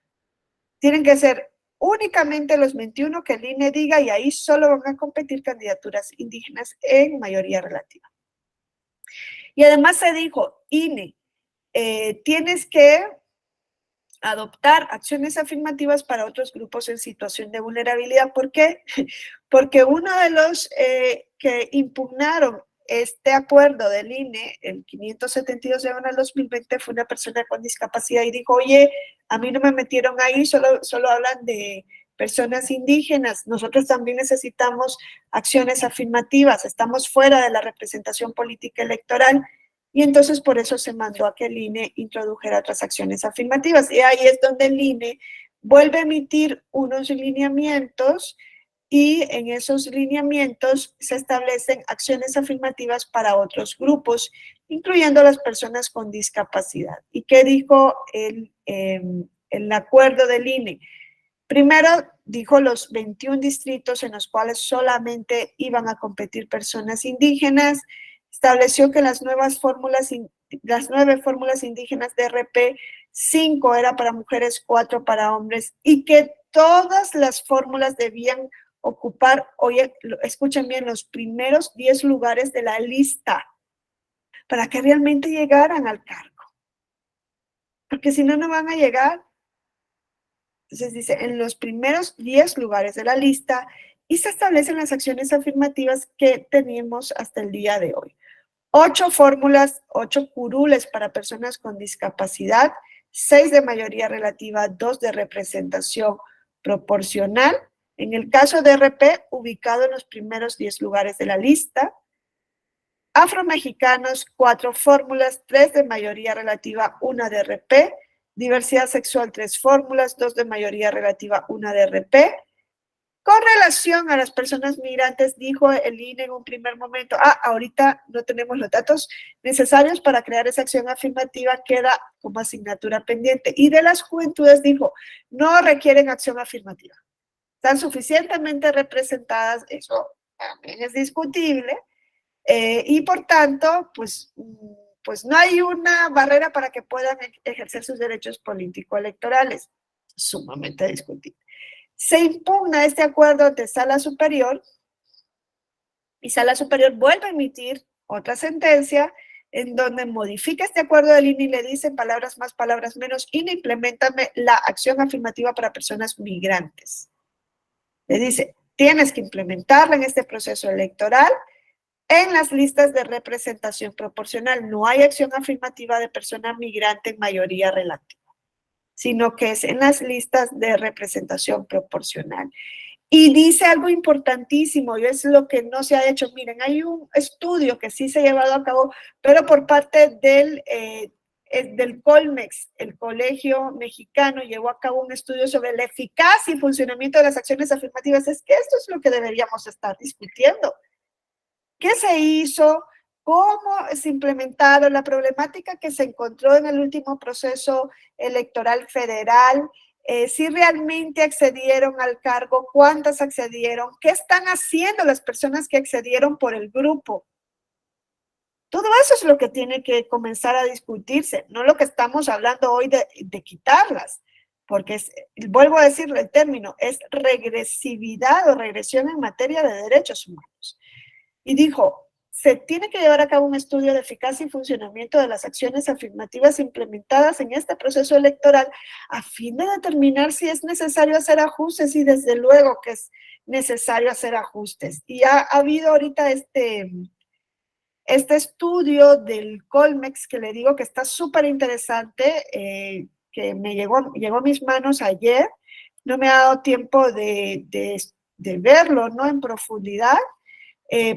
Speaker 1: Tienen que ser únicamente los 21 que el INE diga y ahí solo van a competir candidaturas indígenas en mayoría relativa. Y además se dijo, INE, tienes que adoptar acciones afirmativas para otros grupos en situación de vulnerabilidad. ¿Por qué? Porque uno de los que impugnaron este acuerdo del INE, el 572/2020, fue una persona con discapacidad y dijo, oye, a mí no me metieron ahí, solo hablan de personas indígenas, nosotros también necesitamos acciones afirmativas, estamos fuera de la representación política electoral. Y entonces por eso se mandó a que el INE introdujera otras acciones afirmativas. Y ahí es donde el INE vuelve a emitir unos lineamientos y en esos lineamientos se establecen acciones afirmativas para otros grupos, incluyendo las personas con discapacidad. ¿Y qué dijo el acuerdo del INE? Primero, dijo los 21 distritos en los cuales solamente iban a competir personas indígenas. Estableció que las 9 fórmulas indígenas de RP, 5 era para mujeres, 4 para hombres, y que todas las fórmulas debían ocupar, oye, escuchen bien, los primeros 10 lugares de la lista para que realmente llegaran al cargo. Porque si no, no van a llegar. Entonces dice, en los primeros 10 lugares de la lista y se establecen las acciones afirmativas que tenemos hasta el día de hoy. 8 fórmulas, 8 curules para personas con discapacidad, 6 de mayoría relativa, 2 de representación proporcional. En el caso de RP, ubicado en los primeros 10 lugares de la lista. Afromexicanos, 4 fórmulas, 3 de mayoría relativa, 1 de RP. diversidad sexual 3 fórmulas, 2 de mayoría relativa, 1 de RP. Con relación a las personas migrantes, dijo el INE en un primer momento, ahorita no tenemos los datos necesarios para crear esa acción afirmativa, queda como asignatura pendiente. Y de las juventudes dijo, no requieren acción afirmativa. Están suficientemente representadas, eso también es discutible, y por tanto, pues no hay una barrera para que puedan ejercer sus derechos político-electorales. Sumamente discutible. Se impugna este acuerdo ante Sala Superior y Sala Superior vuelve a emitir otra sentencia en donde modifica este acuerdo del INE y le dice palabras más, palabras menos, INE, implementame la acción afirmativa para personas migrantes. Le dice, tienes que implementarla en este proceso electoral en las listas de representación proporcional. No hay acción afirmativa de persona migrante en mayoría relativa, sino que es en las listas de representación proporcional. Y dice algo importantísimo, y es lo que no se ha hecho. Miren, hay un estudio que sí se ha llevado a cabo, pero por parte del Colmex, el Colegio Mexicano, llevó a cabo un estudio sobre la eficacia y funcionamiento de las acciones afirmativas. Es que esto es lo que deberíamos estar discutiendo. ¿Qué se hizo? ¿Cómo se implementaron? La problemática que se encontró en el último proceso electoral federal, si realmente accedieron al cargo, cuántas accedieron, qué están haciendo las personas que accedieron por el grupo. Todo eso es lo que tiene que comenzar a discutirse, no lo que estamos hablando hoy de quitarlas, porque vuelvo a decirlo, el término es regresividad o regresión en materia de derechos humanos. Y dijo, se tiene que llevar a cabo un estudio de eficacia y funcionamiento de las acciones afirmativas implementadas en este proceso electoral a fin de determinar si es necesario hacer ajustes, y desde luego que es necesario hacer ajustes. Y ha habido ahorita este estudio del Colmex que le digo que está súper interesante, que me llegó a mis manos ayer. No me ha dado tiempo de verlo, ¿no?, en profundidad.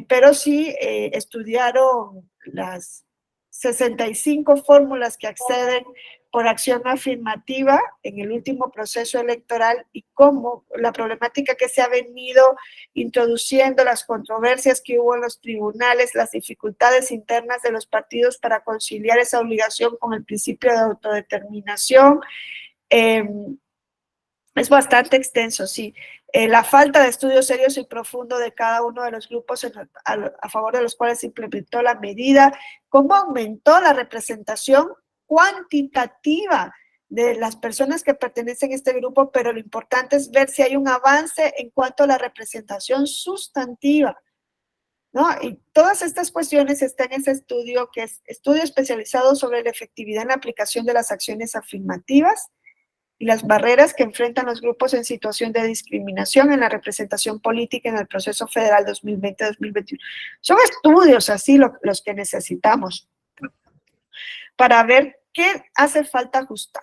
Speaker 1: Pero sí estudiaron las 65 fórmulas que acceden por acción afirmativa en el último proceso electoral y cómo la problemática que se ha venido introduciendo, las controversias que hubo en los tribunales, las dificultades internas de los partidos para conciliar esa obligación con el principio de autodeterminación. Es bastante extenso, sí. La falta de estudio serio y profundo de cada uno de los grupos a favor de los cuales se implementó la medida, cómo aumentó la representación cuantitativa de las personas que pertenecen a este grupo, pero lo importante es ver si hay un avance en cuanto a la representación sustantiva, ¿no? Y todas estas cuestiones están en ese estudio, que es estudio especializado sobre la efectividad en la aplicación de las acciones afirmativas y las barreras que enfrentan los grupos en situación de discriminación en la representación política en el proceso federal 2020-2021. Son estudios así los que necesitamos para ver qué hace falta ajustar.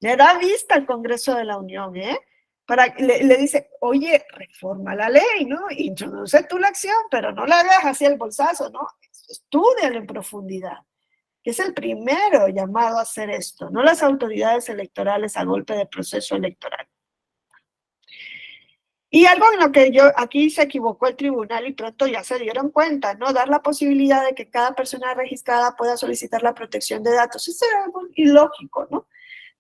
Speaker 1: Le da vista al Congreso de la Unión, le dice, oye, reforma la ley, ¿no? Introduce tú la acción, pero no la hagas así el bolsazo, ¿no? Estúdialo en profundidad, que es el primero llamado a hacer esto, no las autoridades electorales a golpe de proceso electoral. Y algo en lo que aquí se equivocó el tribunal y pronto ya se dieron cuenta, ¿no? Dar la posibilidad de que cada persona registrada pueda solicitar la protección de datos. Eso es algo ilógico, ¿no?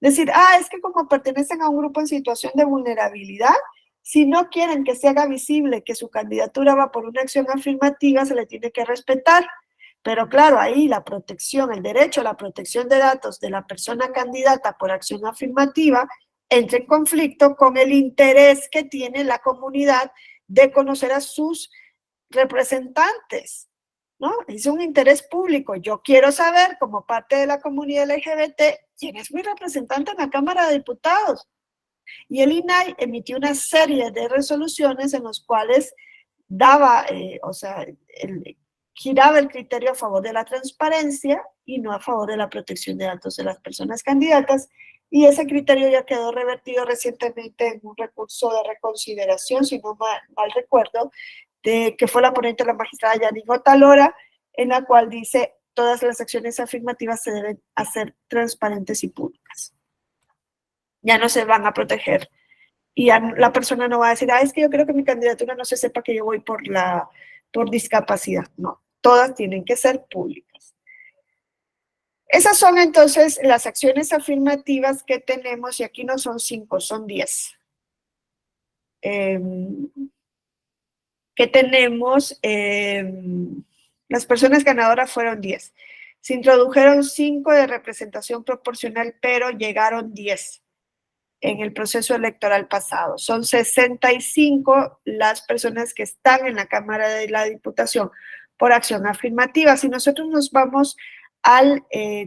Speaker 1: Decir, es que como pertenecen a un grupo en situación de vulnerabilidad, si no quieren que se haga visible que su candidatura va por una acción afirmativa, se le tiene que respetar. Pero claro, ahí la protección, el derecho a la protección de datos de la persona candidata por acción afirmativa entra en conflicto con el interés que tiene la comunidad de conocer a sus representantes, ¿no? Es un interés público. Yo quiero saber, como parte de la comunidad LGBT, quién es mi representante en la Cámara de Diputados. Y el INAI emitió una serie de resoluciones en las cuales daba, giraba el criterio a favor de la transparencia y no a favor de la protección de datos de las personas candidatas, y ese criterio ya quedó revertido recientemente en un recurso de reconsideración, si no mal recuerdo, que fue la ponente la magistrada Yanine Otalora, en la cual dice todas las acciones afirmativas se deben hacer transparentes y públicas. ya no se van a proteger. Y ya la persona no va a decir, es que yo creo que mi candidatura no se sepa que yo voy por discapacidad. No, todas tienen que ser públicas. Esas son entonces las acciones afirmativas que tenemos, y aquí no son 5, son 10. Que tenemos, las personas ganadoras fueron 10. Se introdujeron 5 de representación proporcional, pero llegaron 10 en el proceso electoral pasado. Son 65 las personas que están en la Cámara de la Diputación por acción afirmativa. Si nosotros nos vamos al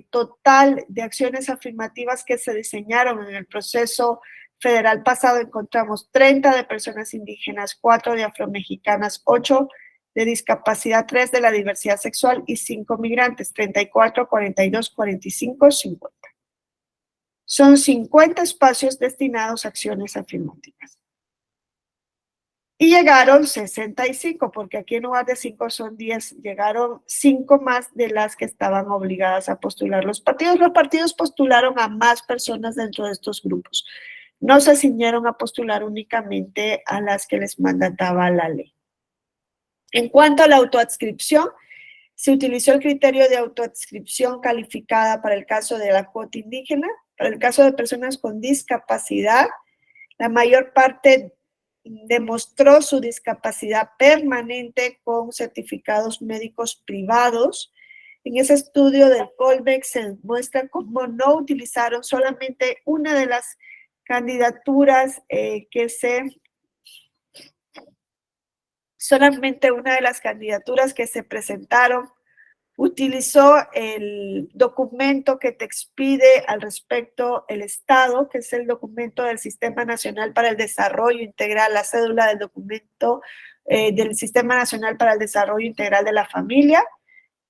Speaker 1: total de acciones afirmativas que se diseñaron en el proceso federal pasado, encontramos 30 de personas indígenas, 4 de afromexicanas, 8 de discapacidad, 3 de la diversidad sexual y 5 migrantes, 34, 42, 45, 50. Son 50 espacios destinados a acciones afirmativas. Y llegaron 65, porque aquí en lugar de 5 son 10, llegaron 5 más de las que estaban obligadas a postular los partidos. Los partidos postularon a más personas dentro de estos grupos. No se ciñeron a postular únicamente a las que les mandataba la ley. En cuanto a la autoadscripción, se utilizó el criterio de autoadscripción calificada para el caso de la cuota indígena. Para el caso de personas con discapacidad, la mayor parte demostró su discapacidad permanente con certificados médicos privados. En ese estudio del Colbeck se muestra cómo no utilizaron solamente una de las candidaturas que se presentaron utilizó el documento que te expide al respecto el Estado, que es el documento del Sistema Nacional para el Desarrollo Integral, la cédula del documento del Sistema Nacional para el Desarrollo Integral de la Familia.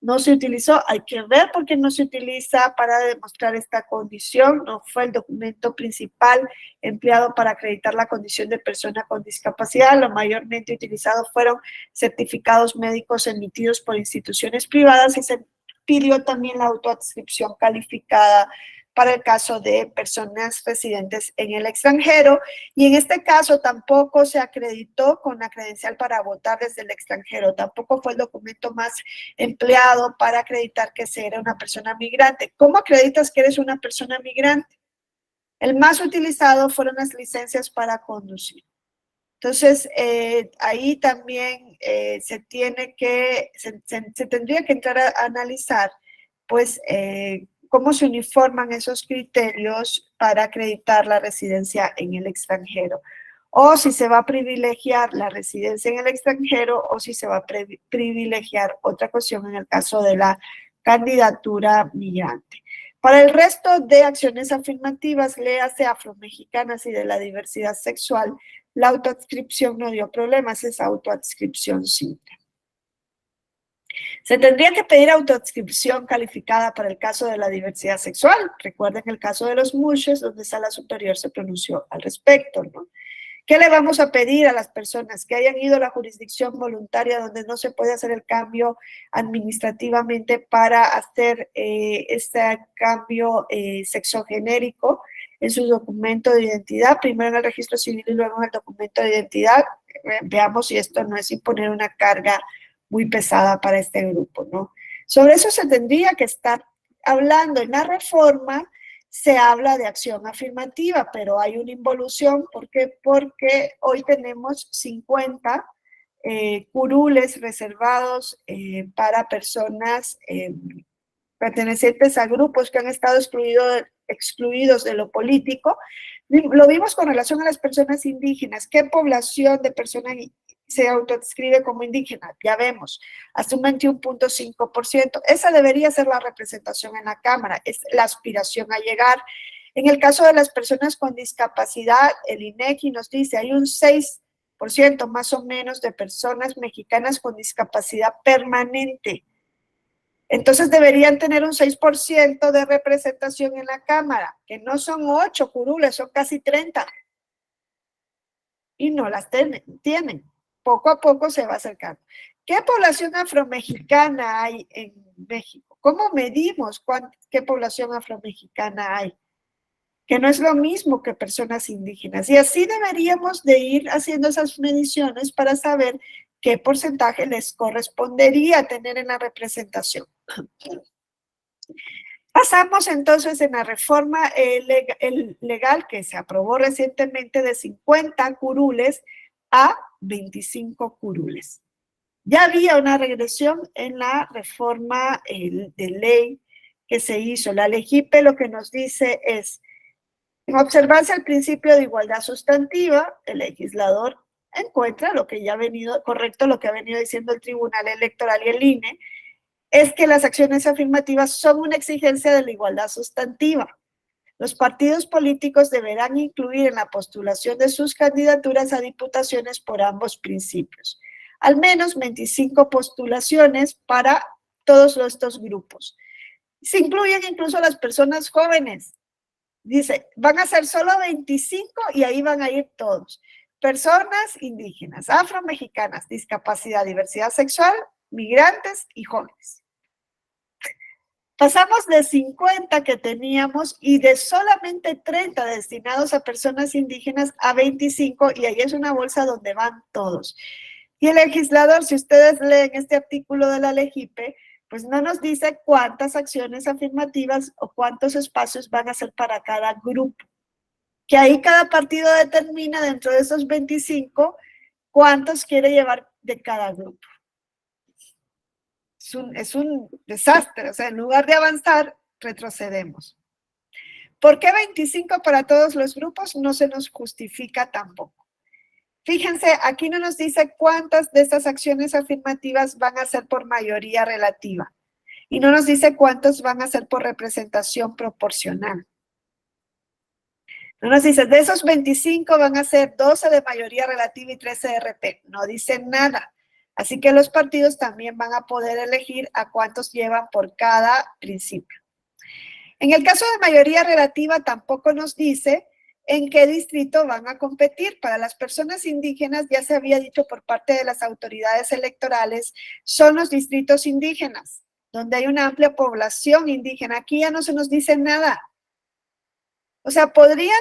Speaker 1: No se utilizó, hay que ver por qué no se utiliza para demostrar esta condición. No fue el documento principal empleado para acreditar la condición de persona con discapacidad. Lo mayormente utilizado fueron certificados médicos emitidos por instituciones privadas, y se pidió también la autoadscripción calificada para el caso de personas residentes en el extranjero, y en este caso tampoco se acreditó con la credencial para votar desde el extranjero, tampoco fue el documento más empleado para acreditar que se era una persona migrante. ¿Cómo acreditas que eres una persona migrante? El más utilizado fueron las licencias para conducir. Entonces, ahí también se tendría que entrar a analizar, pues, cómo se uniforman esos criterios para acreditar la residencia en el extranjero, o si se va a privilegiar la residencia en el extranjero, o si se va a privilegiar otra cuestión en el caso de la candidatura migrante. Para el resto de acciones afirmativas, léase afromexicanas y de la diversidad sexual, la autoadscripción no dio problemas, es autoadscripción simple. Se tendría que pedir autoadscripción calificada para el caso de la diversidad sexual. Recuerden el caso de los mushes, donde Sala Superior se pronunció al respecto, ¿no? ¿Qué le vamos a pedir a las personas que hayan ido a la jurisdicción voluntaria donde no se puede hacer el cambio administrativamente para hacer este cambio sexogenérico en su documento de identidad, primero en el registro civil y luego en el documento de identidad? Veamos si esto no es imponer una carga muy pesada para este grupo, ¿no? Sobre eso se tendría que estar hablando. En la reforma se habla de acción afirmativa, pero hay una involución. ¿Por qué? Porque hoy tenemos 50 curules reservados para personas pertenecientes a grupos que han estado excluidos de lo político. Lo vimos con relación a las personas indígenas. ¿Qué población de personas se autodescribe como indígena? Ya vemos, hasta un 21.5%. Esa debería ser la representación en la Cámara, es la aspiración a llegar. En el caso de las personas con discapacidad, el INEGI nos dice, hay un 6% más o menos de personas mexicanas con discapacidad permanente. Entonces deberían tener un 6% de representación en la Cámara, que no son 8 curules, son casi 30. Y no las tienen. Poco a poco se va acercando. ¿Qué población afromexicana hay en México? ¿Cómo medimos qué población afromexicana hay? que no es lo mismo que personas indígenas. Y así deberíamos de ir haciendo esas mediciones para saber qué porcentaje les correspondería tener en la representación. Pasamos entonces en la reforma legal que se aprobó recientemente de 50 curules a 25 curules. Ya había una regresión en la reforma de ley que se hizo. La LEGIPE lo que nos dice es, en observancia al principio de igualdad sustantiva, el legislador encuentra lo que ya ha venido, correcto, lo que ha venido diciendo el Tribunal Electoral y el INE, es que las acciones afirmativas son una exigencia de la igualdad sustantiva. Los partidos políticos deberán incluir en la postulación de sus candidaturas a diputaciones por ambos principios. Al menos 25 postulaciones para todos estos grupos. Se incluyen incluso las personas jóvenes. Dice, van a ser solo 25 y ahí van a ir todos. Personas indígenas, afromexicanas, discapacidad, diversidad sexual, migrantes y jóvenes. Pasamos de 50 que teníamos y de solamente 30 destinados a personas indígenas a 25, y ahí es una bolsa donde van todos. Y el legislador, si ustedes leen este artículo de la LEGIPE, pues no nos dice cuántas acciones afirmativas o cuántos espacios van a ser para cada grupo. Que ahí cada partido determina dentro de esos 25 cuántos quiere llevar de cada grupo. Es un desastre, o sea, en lugar de avanzar, retrocedemos. ¿Por qué 25 para todos los grupos? No se nos justifica tampoco. Fíjense, aquí no nos dice cuántas de estas acciones afirmativas van a ser por mayoría relativa y no nos dice cuántos van a ser por representación proporcional. No nos dice, de esos 25 van a ser 12 de mayoría relativa y 13 de RP. No dice nada. Así que los partidos también van a poder elegir a cuántos llevan por cada principio. En el caso de mayoría relativa tampoco nos dice en qué distrito van a competir. Para las personas indígenas, ya se había dicho por parte de las autoridades electorales, son los distritos indígenas, donde hay una amplia población indígena. Aquí ya no se nos dice nada. O sea, ¿podrían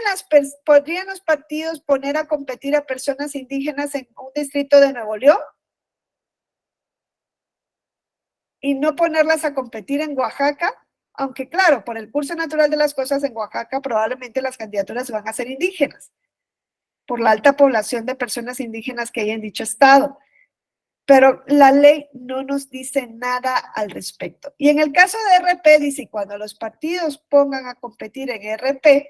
Speaker 1: los partidos poner a competir a personas indígenas en un distrito de Nuevo León? Y no ponerlas a competir en Oaxaca, aunque claro, por el curso natural de las cosas en Oaxaca probablemente las candidaturas van a ser indígenas, por la alta población de personas indígenas que hay en dicho estado. Pero la ley no nos dice nada al respecto. Y en el caso de RP, dice, cuando los partidos pongan a competir en RP,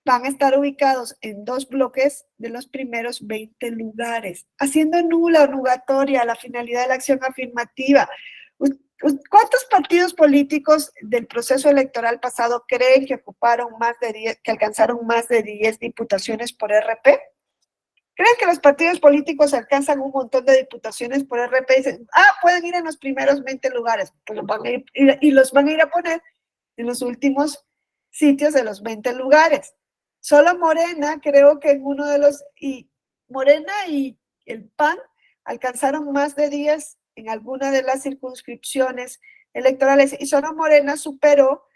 Speaker 1: van a estar ubicados en 2 bloques de los primeros 20 lugares, haciendo nula o nugatoria la finalidad de la acción afirmativa. ¿Cuántos partidos políticos del proceso electoral pasado creen que ocuparon más de 10, que alcanzaron más de 10 diputaciones por RP? ¿Creen que los partidos políticos alcanzan un montón de diputaciones por RP y dicen, pueden ir en los primeros 20 lugares? Pues los van a ir, y los van a ir a poner en los últimos sitios de los 20 lugares. Solo Morena, creo que en uno de los, y Morena y el PAN alcanzaron más de 10 en alguna de las circunscripciones electorales, y solo Morena superó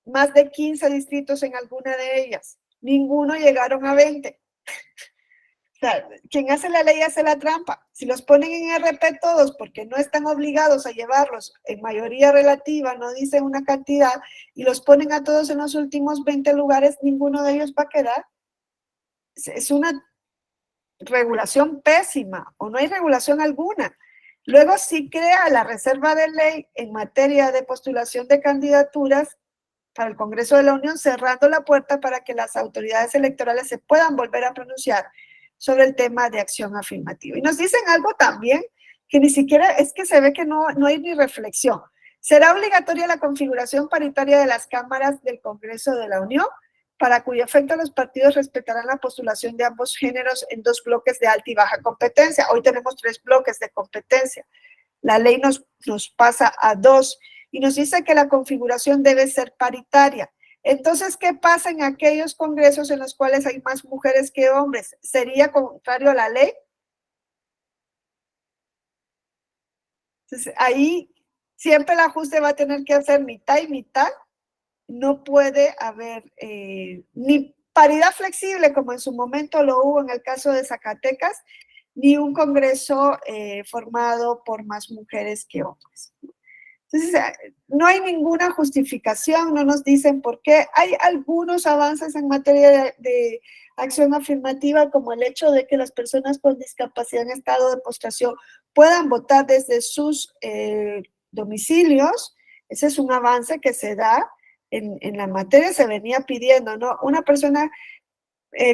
Speaker 1: más de 15 distritos en alguna de ellas. Ninguno llegaron a 20. O sea, quien hace la ley hace la trampa. Si los ponen en RP todos porque no están obligados a llevarlos en mayoría relativa, no dicen una cantidad, y los ponen a todos en los últimos 20 lugares, ninguno de ellos va a quedar. Es una regulación pésima, o no hay regulación alguna. Luego sí crea la reserva de ley en materia de postulación de candidaturas para el Congreso de la Unión, cerrando la puerta para que las autoridades electorales se puedan volver a pronunciar sobre el tema de acción afirmativa. Y nos dicen algo también que ni siquiera es que se ve que no hay ni reflexión. Será obligatoria la configuración paritaria de las cámaras del Congreso de la Unión, para cuyo efecto los partidos respetarán la postulación de ambos géneros en 2 bloques de alta y baja competencia. Hoy tenemos 3 bloques de competencia. La ley nos pasa a 2 y nos dice que la configuración debe ser paritaria. Entonces, ¿qué pasa en aquellos congresos en los cuales hay más mujeres que hombres? ¿Sería contrario a la ley? Entonces, ahí siempre el ajuste va a tener que hacer mitad y mitad, no puede haber ni paridad flexible, como en su momento lo hubo en el caso de Zacatecas, ni un Congreso formado por más mujeres que hombres. Entonces, no hay ninguna justificación, no nos dicen por qué. Hay algunos avances en materia de acción afirmativa, como el hecho de que las personas con discapacidad en estado de postración puedan votar desde sus domicilios. Ese es un avance que se da en la materia, se venía pidiendo, ¿no? Una persona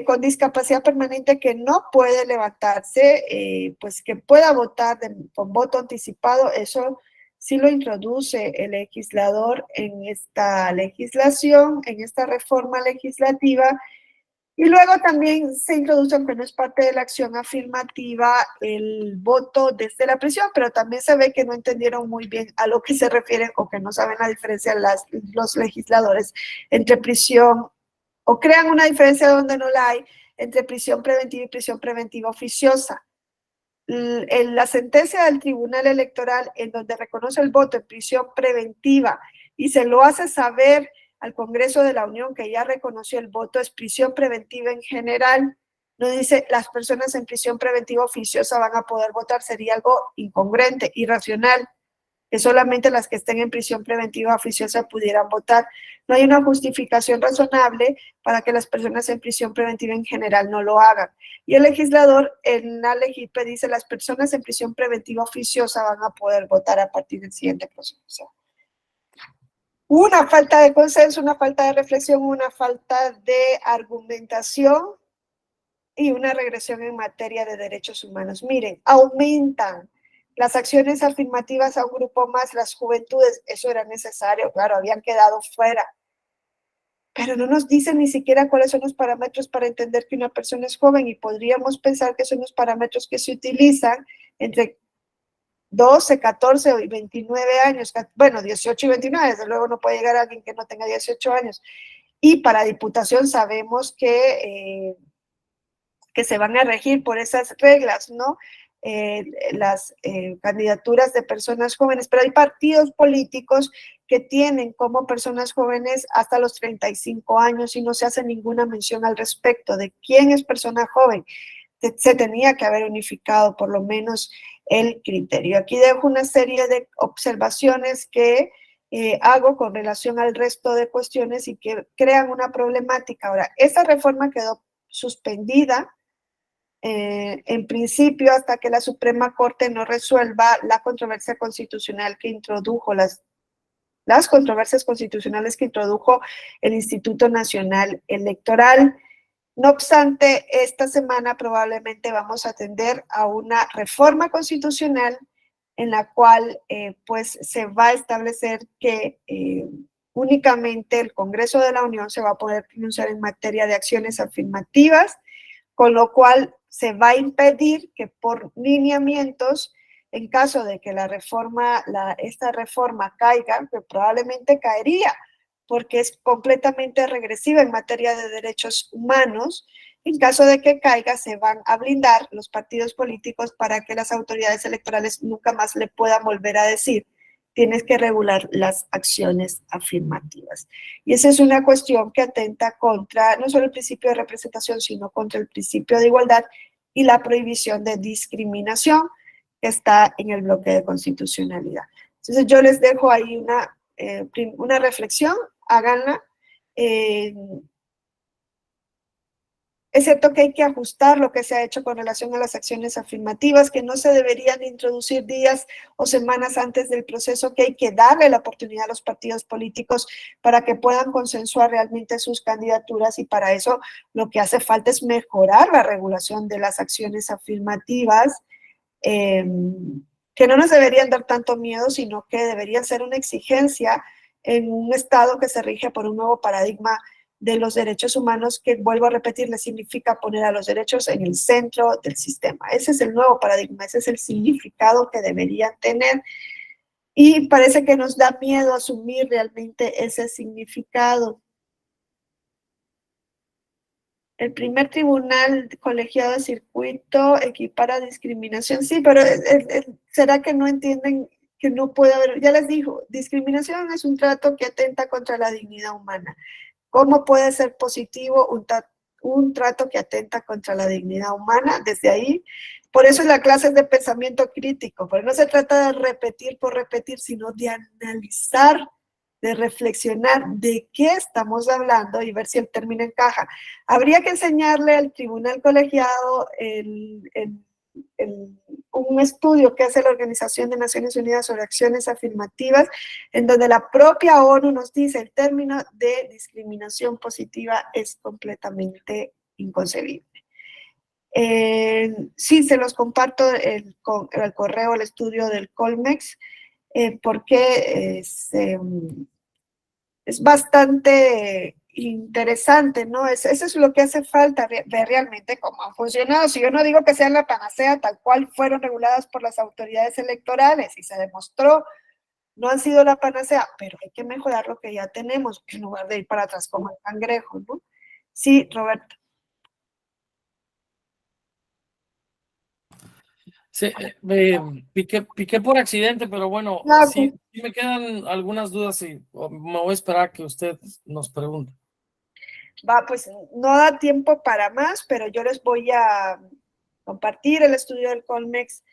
Speaker 1: con discapacidad permanente que no puede levantarse, pues que pueda votar con voto anticipado, eso sí lo introduce el legislador en esta legislación, en esta reforma legislativa. Y luego también se introduce, aunque no es parte de la acción afirmativa, el voto desde la prisión, pero también se ve que no entendieron muy bien a lo que se refieren o que no saben la diferencia los legisladores entre prisión, o crean una diferencia donde no la hay, entre prisión preventiva y prisión preventiva oficiosa. En la sentencia del Tribunal Electoral, en donde reconoce el voto en prisión preventiva y se lo hace saber al Congreso de la Unión que ya reconoció el voto, es prisión preventiva en general. No dice las personas en prisión preventiva oficiosa van a poder votar, sería algo incongruente, irracional, que solamente las que estén en prisión preventiva oficiosa pudieran votar. No hay una justificación razonable para que las personas en prisión preventiva en general no lo hagan. Y el legislador en la LEGIPE dice las personas en prisión preventiva oficiosa van a poder votar a partir del siguiente proceso. Una falta de consenso, una falta de reflexión, una falta de argumentación y una regresión en materia de derechos humanos. Miren, aumentan las acciones afirmativas a un grupo más, las juventudes, eso era necesario, claro, habían quedado fuera. Pero no nos dicen ni siquiera cuáles son los parámetros para entender que una persona es joven, y podríamos pensar que son los parámetros que se utilizan entre 12, 14 y 29 años, bueno, 18 y 29, desde luego no puede llegar a alguien que no tenga 18 años. Y para diputación sabemos que se van a regir por esas reglas, ¿no? Las candidaturas de personas jóvenes, pero hay partidos políticos que tienen como personas jóvenes hasta los 35 años y no se hace ninguna mención al respecto de quién es persona joven. Se tenía que haber unificado por lo menos el criterio. Aquí dejo una serie de observaciones que hago con relación al resto de cuestiones y que crean una problemática. Ahora, esa reforma quedó suspendida en principio hasta que la Suprema Corte no resuelva la controversia constitucional que introdujo, las controversias constitucionales que introdujo el Instituto Nacional Electoral. No obstante, esta semana probablemente vamos a atender a una reforma constitucional en la cual pues se va a establecer que únicamente el Congreso de la Unión se va a poder pronunciar en materia de acciones afirmativas, con lo cual se va a impedir que por lineamientos, en caso de que esta reforma caiga, que probablemente caería, porque es completamente regresiva en materia de derechos humanos, en caso de que caiga, se van a blindar los partidos políticos para que las autoridades electorales nunca más le puedan volver a decir: tienes que regular las acciones afirmativas. Y esa es una cuestión que atenta contra no solo el principio de representación, sino contra el principio de igualdad y la prohibición de discriminación que está en el bloque de constitucionalidad. Entonces yo les dejo ahí una reflexión, háganla. Es cierto que hay que ajustar lo que se ha hecho con relación a las acciones afirmativas, que no se deberían introducir días o semanas antes del proceso, que hay que darle la oportunidad a los partidos políticos para que puedan consensuar realmente sus candidaturas, y para eso lo que hace falta es mejorar la regulación de las acciones afirmativas, que no nos deberían dar tanto miedo, sino que deberían ser una exigencia en un Estado que se rige por un nuevo paradigma de los derechos humanos, que, vuelvo a repetirle, significa poner a los derechos en el centro del sistema. Ese es el nuevo paradigma, ese es el significado que deberían tener, y parece que nos da miedo asumir realmente ese significado. El primer tribunal colegiado de circuito equipara discriminación, sí, pero ¿será que no entienden que no puede haber, ya les dijo, discriminación es un trato que atenta contra la dignidad humana. ¿Cómo puede ser positivo un trato que atenta contra la dignidad humana? Desde ahí, por eso es la clase de pensamiento crítico, porque no se trata de repetir por repetir, sino de analizar, de reflexionar de qué estamos hablando y ver si el término encaja. Habría que enseñarle al tribunal colegiado un estudio que hace la Organización de Naciones Unidas sobre acciones afirmativas, en donde la propia ONU nos dice el término de discriminación positiva es completamente inconcebible. Sí, se los comparto el correo, el estudio del Colmex, porque es bastante interesante, ¿no? Eso es lo que hace falta, ver realmente cómo han funcionado. Si yo no digo que sean la panacea, tal cual fueron reguladas por las autoridades electorales y se demostró, no han sido la panacea, pero hay que mejorar lo que ya tenemos en lugar de ir para atrás como el cangrejo, ¿no? Sí, Roberto.
Speaker 2: Sí, piqué por accidente, pero bueno,
Speaker 1: No,
Speaker 2: sí me quedan algunas dudas y me voy a esperar a que usted nos pregunte.
Speaker 1: va, pues no da tiempo para más, pero yo les voy a compartir el estudio del Colmex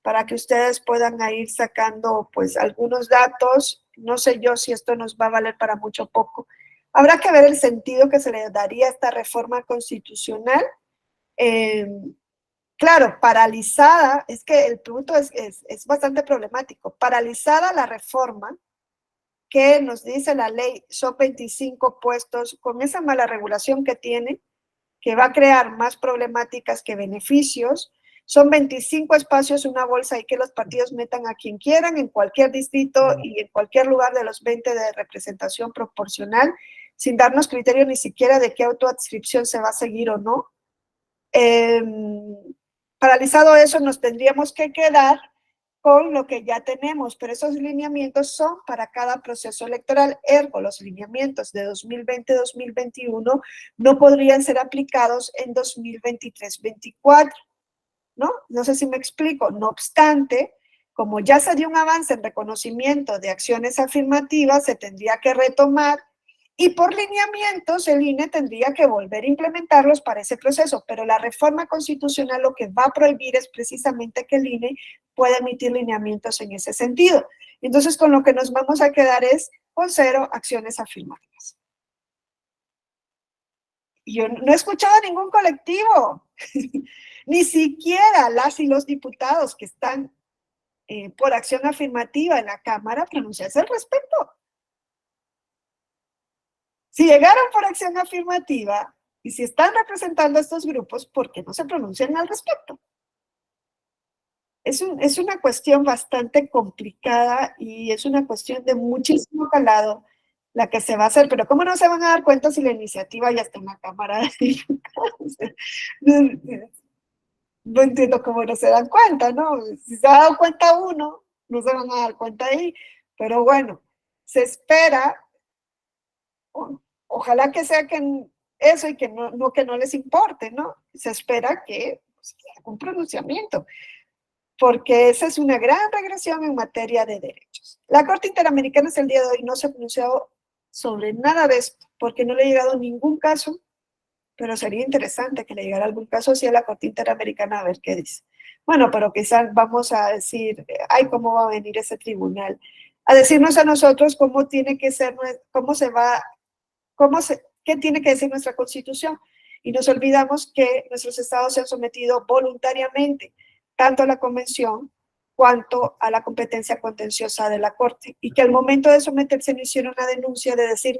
Speaker 1: para que ustedes puedan ir sacando pues algunos datos. No sé yo si esto nos va a valer para mucho o poco. Habrá que ver el sentido que se le daría a esta reforma constitucional. Claro, paralizada, es que el punto es bastante problemático. Paralizada la reforma, que nos dice la ley, son 25 puestos, con esa mala regulación que tiene, que va a crear más problemáticas que beneficios. Son 25 espacios, una bolsa, y que los partidos metan a quien quieran en cualquier distrito y en cualquier lugar de los 20 de representación proporcional, sin darnos criterio ni siquiera de qué autoadscripción se va a seguir o no. Paralizado eso, nos tendríamos que quedar con lo que ya tenemos, pero esos lineamientos son para cada proceso electoral. Ergo, los lineamientos de 2020-2021 no podrían ser aplicados en 2023-24, ¿no? No sé si me explico. No obstante, como ya se dio un avance en reconocimiento de acciones afirmativas, se tendría que retomar y por lineamientos el INE tendría que volver a implementarlos para ese proceso, pero la reforma constitucional lo que va a prohibir es precisamente que el INE pueda emitir lineamientos en ese sentido. Entonces, con lo que nos vamos a quedar es con 0 acciones afirmativas. Yo no he escuchado a ningún colectivo, ni siquiera las y los diputados que están por acción afirmativa en la Cámara pronunciarse al respecto. Si llegaron por acción afirmativa y si están representando a estos grupos, ¿por qué no se pronuncian al respecto? Es una cuestión bastante complicada y es una cuestión de muchísimo calado la que se va a hacer, pero ¿cómo no se van a dar cuenta si la iniciativa ya está en la Cámara de Diputados? No entiendo cómo no se dan cuenta, ¿no? Si se ha dado cuenta uno, no se van a dar cuenta ahí, pero bueno, se espera. Ojalá que sea que eso y que no les importe, ¿no? Se espera que haga un pronunciamiento, porque esa es una gran regresión en materia de derechos. La Corte Interamericana hasta el día de hoy no se ha pronunciado sobre nada de esto, porque no le ha llegado ningún caso, pero sería interesante que le llegara algún caso así a la Corte Interamericana a ver qué dice. Bueno, pero quizás vamos a decir, ay, ¿cómo va a venir ese tribunal? A decirnos a nosotros cómo tiene que ser, cómo se va, qué tiene que decir nuestra Constitución. Y nos olvidamos que nuestros estados se han sometido voluntariamente tanto a la Convención cuanto a la competencia contenciosa de la Corte, y que al momento de someterse no hicieron una denuncia de decir,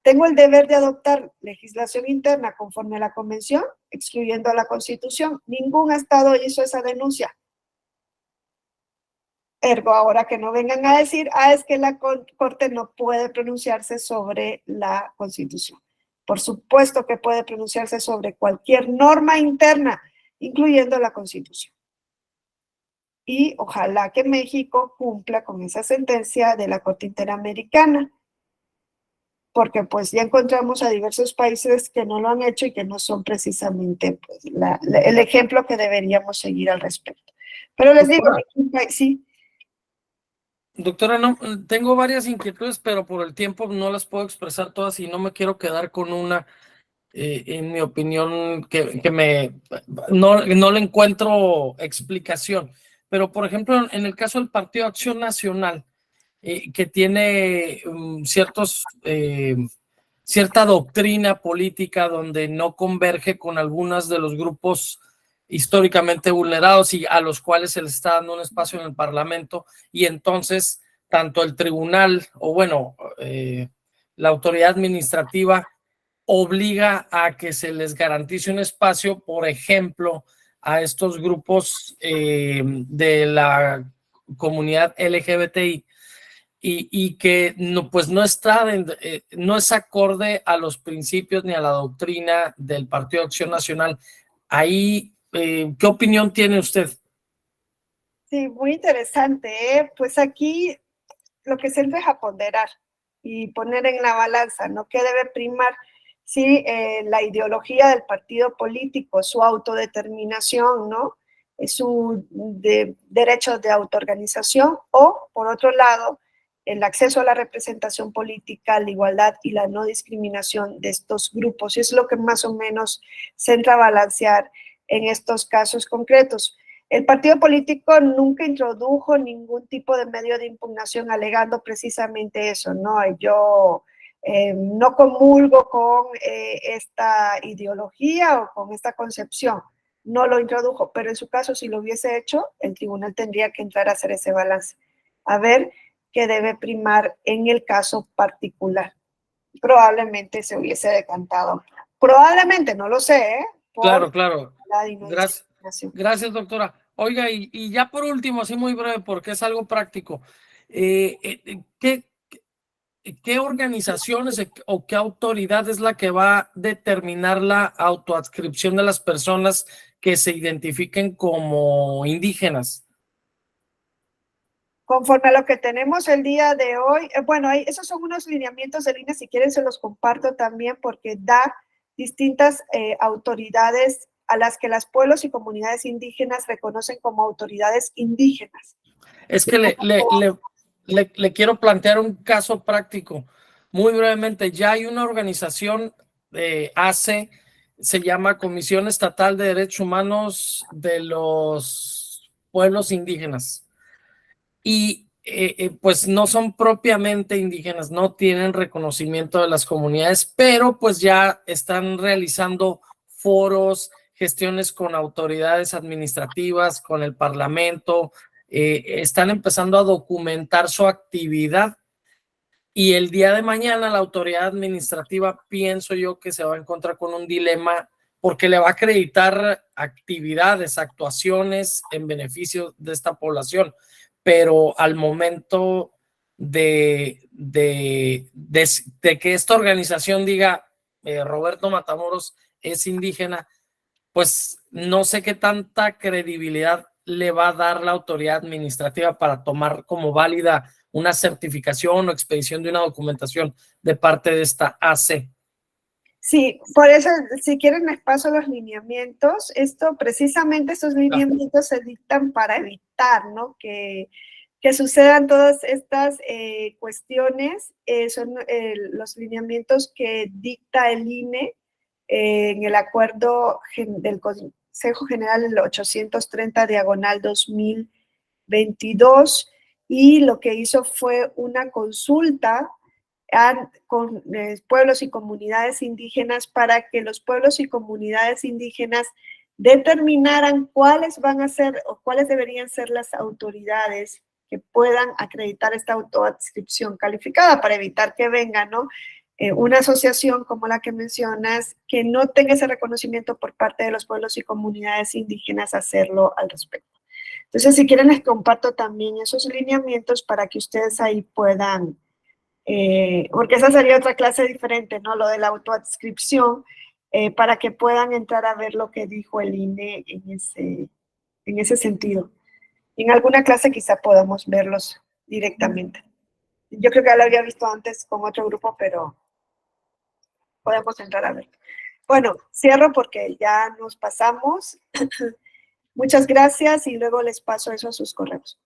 Speaker 1: tengo el deber de adoptar legislación interna conforme a la Convención, excluyendo a la Constitución. Ningún estado hizo esa denuncia. Ergo, ahora que no vengan a decir, es que la Corte no puede pronunciarse sobre la Constitución. Por supuesto que puede pronunciarse sobre cualquier norma interna, incluyendo la Constitución. Y ojalá que México cumpla con esa sentencia de la Corte Interamericana, porque pues ya encontramos a diversos países que no lo han hecho y que no son precisamente pues, el ejemplo que deberíamos seguir al respecto. Pero les digo, sí.
Speaker 2: Doctora, no, tengo varias inquietudes, pero por el tiempo no las puedo expresar todas y no me quiero quedar con una, en mi opinión, no le encuentro explicación. Pero, por ejemplo, en el caso del Partido Acción Nacional, que tiene cierta doctrina política donde no converge con algunos de los grupos históricamente vulnerados y a los cuales se les está dando un espacio en el Parlamento, y entonces tanto el tribunal la autoridad administrativa obliga a que se les garantice un espacio, por ejemplo, a estos grupos de la comunidad LGBTI, y que no, pues no no es acorde a los principios ni a la doctrina del Partido Acción Nacional. Ahí, ¿qué opinión tiene usted?
Speaker 1: Sí, muy interesante, ¿eh? Pues aquí lo que se deja ponderar y poner en la balanza, ¿no? ¿Qué debe primar? Si la ideología del partido político, su autodeterminación, ¿no? Su derecho de autoorganización, o, por otro lado, el acceso a la representación política, la igualdad y la no discriminación de estos grupos. Y es lo que más o menos se entra a balancear en estos casos concretos. El partido político nunca introdujo ningún tipo de medio de impugnación alegando precisamente eso, ¿no? Yo no comulgo con esta ideología o con esta concepción, no lo introdujo, pero en su caso, si lo hubiese hecho, el tribunal tendría que entrar a hacer ese balance, a ver qué debe primar en el caso particular. Probablemente se hubiese decantado, probablemente, no lo sé,
Speaker 2: Claro,
Speaker 1: por
Speaker 2: claro.
Speaker 1: la no discriminación.
Speaker 2: Gracias, doctora. Oiga, y ya por último, así muy breve, porque es algo práctico, ¿qué organizaciones o qué autoridad es la que va a determinar la autoadscripción de las personas que se identifiquen como indígenas?
Speaker 1: Conforme a lo que tenemos el día de hoy, bueno, esos son unos lineamientos de línea, si quieren se los comparto también, porque da distintas autoridades a las que los pueblos y comunidades indígenas reconocen como autoridades indígenas.
Speaker 2: Es que le quiero plantear un caso práctico. Muy brevemente, ya hay una organización ACE, se llama Comisión Estatal de Derechos Humanos de los Pueblos Indígenas. Y pues no son propiamente indígenas, no tienen reconocimiento de las comunidades, pero pues ya están realizando gestiones con autoridades administrativas, con el Parlamento, están empezando a documentar su actividad, y el día de mañana la autoridad administrativa, pienso yo, que se va a encontrar con un dilema porque le va a acreditar actividades, actuaciones en beneficio de esta población, pero al momento de que esta organización diga Roberto Matamoros es indígena, pues no sé qué tanta credibilidad le va a dar la autoridad administrativa para tomar como válida una certificación o expedición de una documentación de parte de esta AC.
Speaker 1: Sí, por eso, si quieren les paso los lineamientos. Precisamente estos lineamientos se dictan para evitar, ¿no?, que sucedan todas estas cuestiones. Son los lineamientos que dicta el INE en el acuerdo del Consejo General el 830/2022, y lo que hizo fue una consulta con pueblos y comunidades indígenas para que los pueblos y comunidades indígenas determinaran cuáles van a ser o cuáles deberían ser las autoridades que puedan acreditar esta autoadscripción calificada, para evitar que venga, ¿no?, una asociación como la que mencionas, que no tenga ese reconocimiento por parte de los pueblos y comunidades indígenas, hacerlo al respecto. Entonces, si quieren, les comparto también esos lineamientos para que ustedes ahí puedan, porque esa sería otra clase diferente, ¿no?, lo de la autoadscripción, para que puedan entrar a ver lo que dijo el INE en ese sentido. En alguna clase quizá podamos verlos directamente. Yo creo que ya lo había visto antes con otro grupo, pero podemos entrar a ver. Bueno, cierro porque ya nos pasamos. Muchas gracias y luego les paso eso a sus correos.